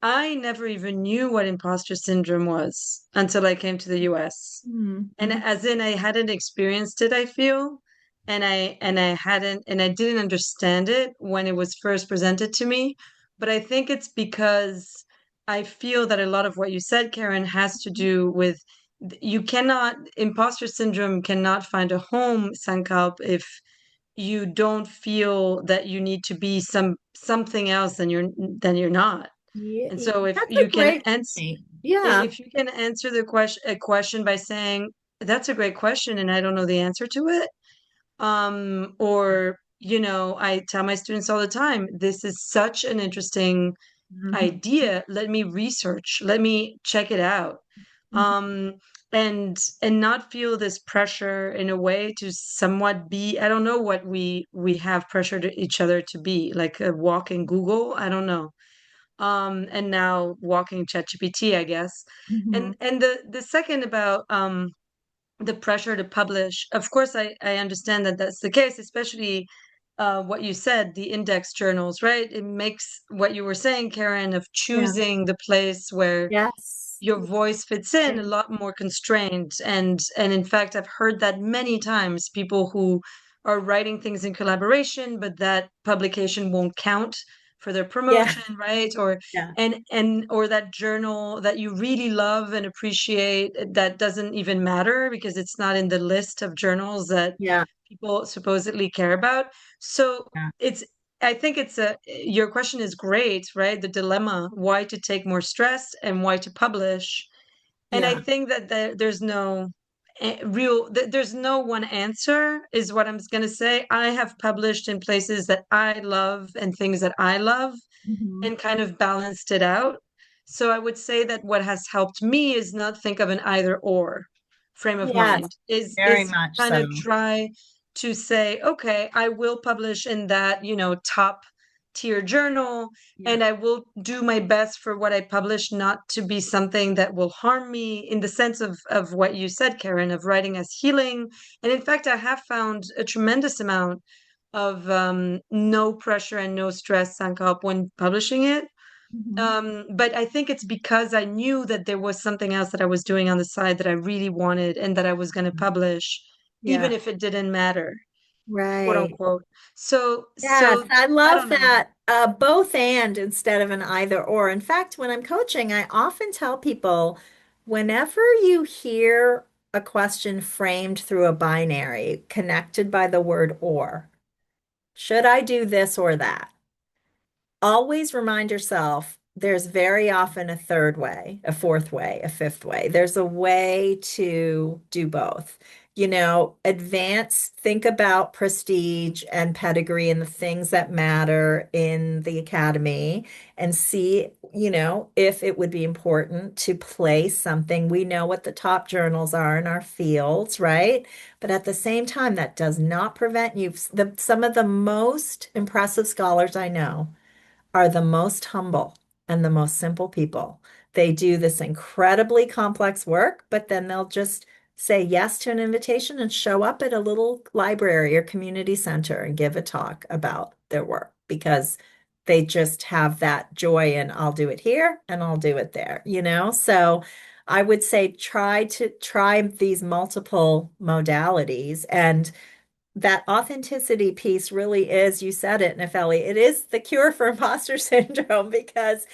Speaker 2: I never even knew what imposter syndrome was until I came to the US. And
Speaker 3: Mm-hmm.
Speaker 2: as in I hadn't experienced it, I feel, and I didn't understand it when it was first presented to me. But I think it's because I feel that a lot of what you said, Karen, has to do with you cannot imposter syndrome cannot find a home, Sankalp, if you don't feel that you need to be something else than you're not.
Speaker 3: Yeah,
Speaker 2: And so if
Speaker 3: that's a
Speaker 2: you can
Speaker 3: great
Speaker 2: answer
Speaker 3: point. Yeah.
Speaker 2: if you can answer a question by saying, that's a great question and I don't know the answer to it, or I tell my students all the time, this is such an interesting
Speaker 3: Mhm.
Speaker 2: idea. Let me research, let me check it out.
Speaker 3: Mhm.
Speaker 2: Um, and not feel this pressure in a way to somewhat be, I don't know what we have pressure to each other to be, like a walking Google, I don't know. And now walking ChatGPT, I guess.
Speaker 3: Mhm.
Speaker 2: And the second about the pressure to publish, of course, I understand that that's the case, especially what you said, the index journals, right? It makes what you were saying, Karen, of
Speaker 3: Yeah.
Speaker 2: choosing the place where
Speaker 3: Yes.
Speaker 2: your voice fits in a lot more constrained. And in fact, I've heard that many times, people who are writing things in collaboration, but that publication won't count for their
Speaker 3: Yeah.
Speaker 2: promotion, right? Or
Speaker 3: Yeah.
Speaker 2: and or that journal that you really love and appreciate that doesn't even matter because it's not in the list of journals that
Speaker 3: Yeah.
Speaker 2: people supposedly care about. So
Speaker 3: Yeah.
Speaker 2: it's I think it's a your question is great, right? The dilemma, why to take more stress and why to publish. And I
Speaker 3: Yeah.
Speaker 2: think that there's no there's no one answer is what I'm going to say. I have published in places that I love and things that I love
Speaker 3: Mhm.
Speaker 2: and kind of balanced it out. So I would say that what has helped me is not think of an either or frame of
Speaker 3: Yes,
Speaker 2: mind,
Speaker 3: very
Speaker 2: is
Speaker 3: much
Speaker 2: kind of
Speaker 3: so.
Speaker 2: try to say, okay, I will publish in that, top tier journal,
Speaker 3: Yeah.
Speaker 2: and I will do my best for what I publish not to be something that will harm me in the sense of what you said, Karen, of writing as healing. And in fact, I have found a tremendous amount of no pressure and no stress, Sankop, when publishing it.
Speaker 3: Mhm.
Speaker 2: But I think it's because I knew that there was something else that I was doing on the side that I really wanted and that I was going to publish, even
Speaker 3: Yeah.
Speaker 2: if it didn't matter, quote
Speaker 3: Right.
Speaker 2: unquote. So,
Speaker 3: Yes,
Speaker 2: so
Speaker 3: I
Speaker 2: I
Speaker 3: love
Speaker 2: don't know.
Speaker 3: that. Both and instead of an either or. In fact, when I'm coaching, I often tell people whenever you hear a question framed through a binary connected by the word or, should I do this or that? Always remind yourself there's very often a third way, a fourth way, a fifth way. There's a way to do both. Advance, think about prestige and pedigree and the things that matter in the academy and see, if it would be important to place something. We know what the top journals are in our fields, right? But at the same time, that does not prevent you. Some of the most impressive scholars I know are the most humble and the most simple people. They do this incredibly complex work, but then they'll just say yes to an invitation and show up at a little library or community center and give a talk about their work because they just have that joy and I'll do it here and I'll do it there. So I would say try these multiple modalities and that authenticity piece really is, you said it, Nefeli, it is the cure for imposter syndrome because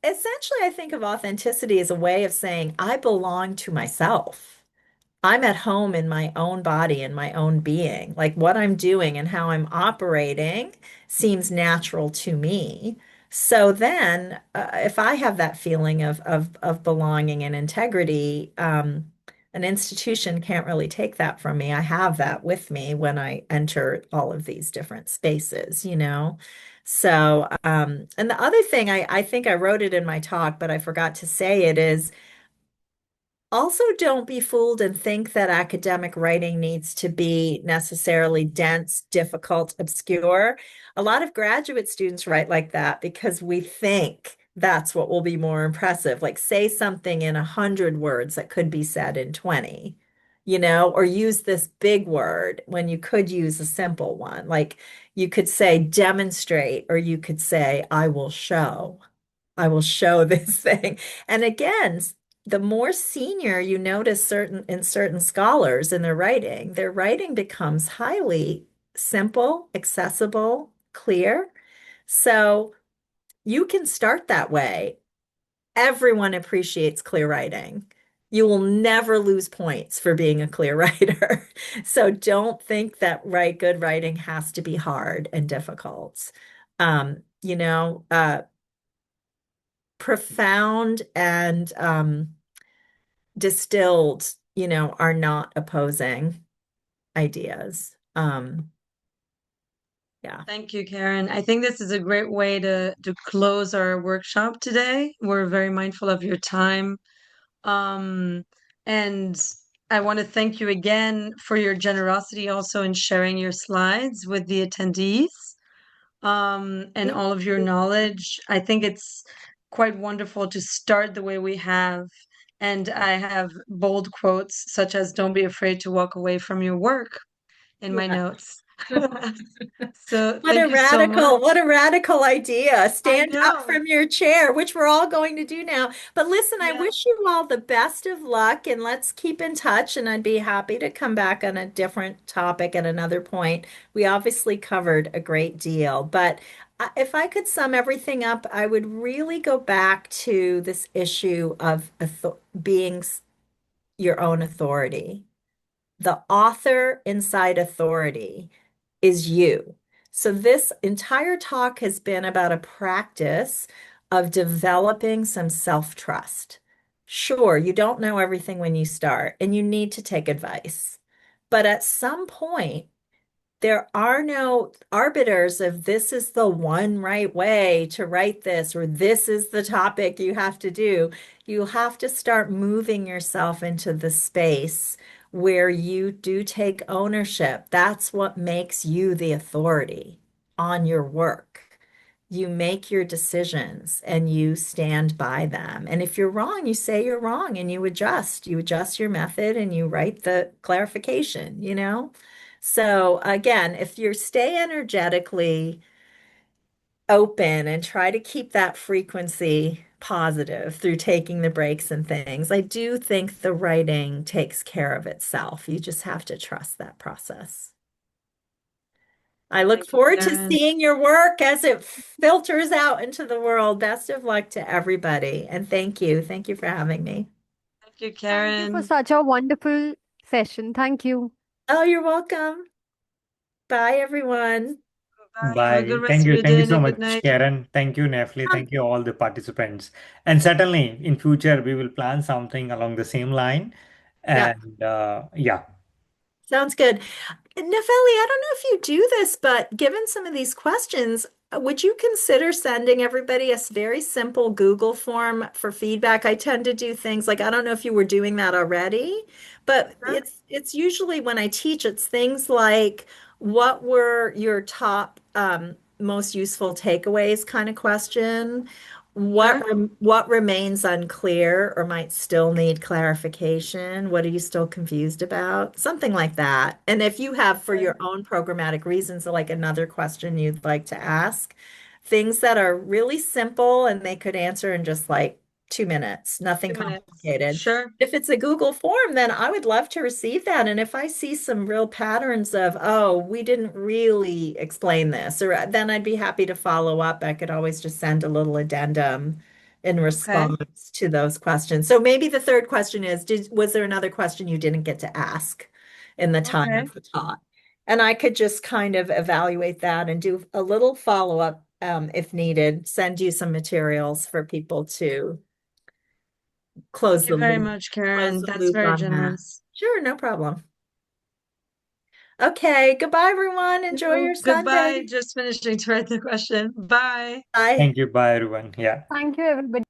Speaker 3: essentially I think of authenticity as a way of saying, I belong to myself. I'm at home in my own body and my own being. Like what I'm doing and how I'm operating seems natural to me. So then, if I have that feeling of belonging and integrity, an institution can't really take that from me. I have that with me when I enter all of these different spaces, you know? So, and the other thing I think I wrote it in my talk, but I forgot to say it is also, don't be fooled and think that academic writing needs to be necessarily dense, difficult, obscure. A lot of graduate students write like that because we think that's what will be more impressive. Like, say something in 100 words that could be said in 20, or use this big word when you could use a simple one. Like, you could say demonstrate, or you could say, I will show. I will show this thing. And again, the more senior you notice certain scholars in their writing becomes highly simple, accessible, clear. So you can start that way. Everyone appreciates clear writing. You will never lose points for being a clear writer. So don't think that good writing has to be hard and difficult. Um, you know, uh, Profound and distilled, are not opposing ideas. Yeah.
Speaker 2: Thank you, Karen. I think this is a great way to close our workshop today. We're very mindful of your time. Um, and I want to thank you again for your generosity also in sharing your slides with the attendees, and
Speaker 3: Thank
Speaker 2: all of your
Speaker 3: you.
Speaker 2: knowledge. I think it's quite wonderful to start the way we have. And I have bold quotes such as, "Don't be afraid to walk away from your work," in my
Speaker 3: Yeah.
Speaker 2: notes. So thank you so
Speaker 3: What
Speaker 2: much.
Speaker 3: a radical idea.
Speaker 2: I
Speaker 3: Stand up
Speaker 2: know.
Speaker 3: from your chair, which we're all going to do now. But listen, I
Speaker 2: Yeah.
Speaker 3: wish you all the best of luck and let's keep in touch. And I'd be happy to come back on a different topic at another point. We obviously covered a great deal, but if I could sum everything up, I would really go back to this issue of being your own authority. The author inside authority is you. So, this entire talk has been about a practice of developing some self-trust. Sure, you don't know everything when you start, and you need to take advice. But at some point, there are no arbiters of this is the one right way to write this, or this is the topic you have to do. You have to start moving yourself into the space where you do take ownership. That's what makes you the authority on your work. You make your decisions and you stand by them. And if you're wrong, you say you're wrong and you adjust. You adjust your method and you write the clarification. So again, if you stay energetically open and try to keep that frequency positive through taking the breaks and things, I do think the writing takes care of itself. You just have to trust that process. I look
Speaker 2: Thank you,
Speaker 3: forward to
Speaker 2: Karen.
Speaker 3: seeing your work as it filters out into the world. Best of luck to everybody. And thank you. Thank you for having me.
Speaker 2: Thank you,
Speaker 5: Thank you for
Speaker 2: Karen.
Speaker 5: such a wonderful session. Thank you.
Speaker 3: Oh, you're welcome. Bye, everyone.
Speaker 2: Bye. Have a good
Speaker 1: Bye.
Speaker 2: rest
Speaker 1: Thank
Speaker 2: of
Speaker 1: you.
Speaker 2: your
Speaker 1: Thank
Speaker 2: day
Speaker 1: you
Speaker 2: and a
Speaker 1: so
Speaker 2: good
Speaker 1: much,
Speaker 2: night.
Speaker 1: Karen. Thank you, Nefli.
Speaker 3: Um,
Speaker 1: Thank you, all the participants. And certainly in future, we will plan something along the same line.
Speaker 3: yeah,
Speaker 1: And yeah,
Speaker 3: sounds good. Nefeli, I don't know if you do this, but given some of these questions, would you consider sending everybody a very simple Google form for feedback? I tend to do things like, I don't know if you were doing that already, but
Speaker 2: Sure.
Speaker 3: it's usually when I teach, it's things like what were your top most useful takeaways kind of question.
Speaker 2: Sure.
Speaker 3: What remains unclear or might still need clarification? What are you still confused about? Something like that. And if you have, for
Speaker 2: Okay.
Speaker 3: your own programmatic reasons, like another question you'd like to ask, things that are really simple and they could answer in just like 2 minutes, nothing
Speaker 2: 2 minutes.
Speaker 3: complicated.
Speaker 2: Sure.
Speaker 3: If it's a Google form, then I would love to receive that. And if I see some real patterns of, oh, we didn't really explain this, or then I'd be happy to follow up. I could always just send a little addendum in
Speaker 2: Okay.
Speaker 3: response to those questions. So maybe the third question is, was there another question you didn't get to ask in the time
Speaker 2: Okay.
Speaker 3: of the talk? And I could just kind of evaluate that and do a little follow-up if needed, send you some materials for people to close
Speaker 2: Thank you
Speaker 3: the
Speaker 2: very
Speaker 3: loop,
Speaker 2: much,
Speaker 3: close
Speaker 2: Karen.
Speaker 3: the
Speaker 2: That's
Speaker 3: loop
Speaker 2: very
Speaker 3: on that.
Speaker 2: generous.
Speaker 3: Sure, no problem. Okay, goodbye, everyone. Enjoy your
Speaker 2: Goodbye.
Speaker 3: Sunday.
Speaker 2: Just finishing to write the question. Bye.
Speaker 3: Bye.
Speaker 1: Thank you. Bye, everyone. Yeah.
Speaker 5: Thank you, everybody.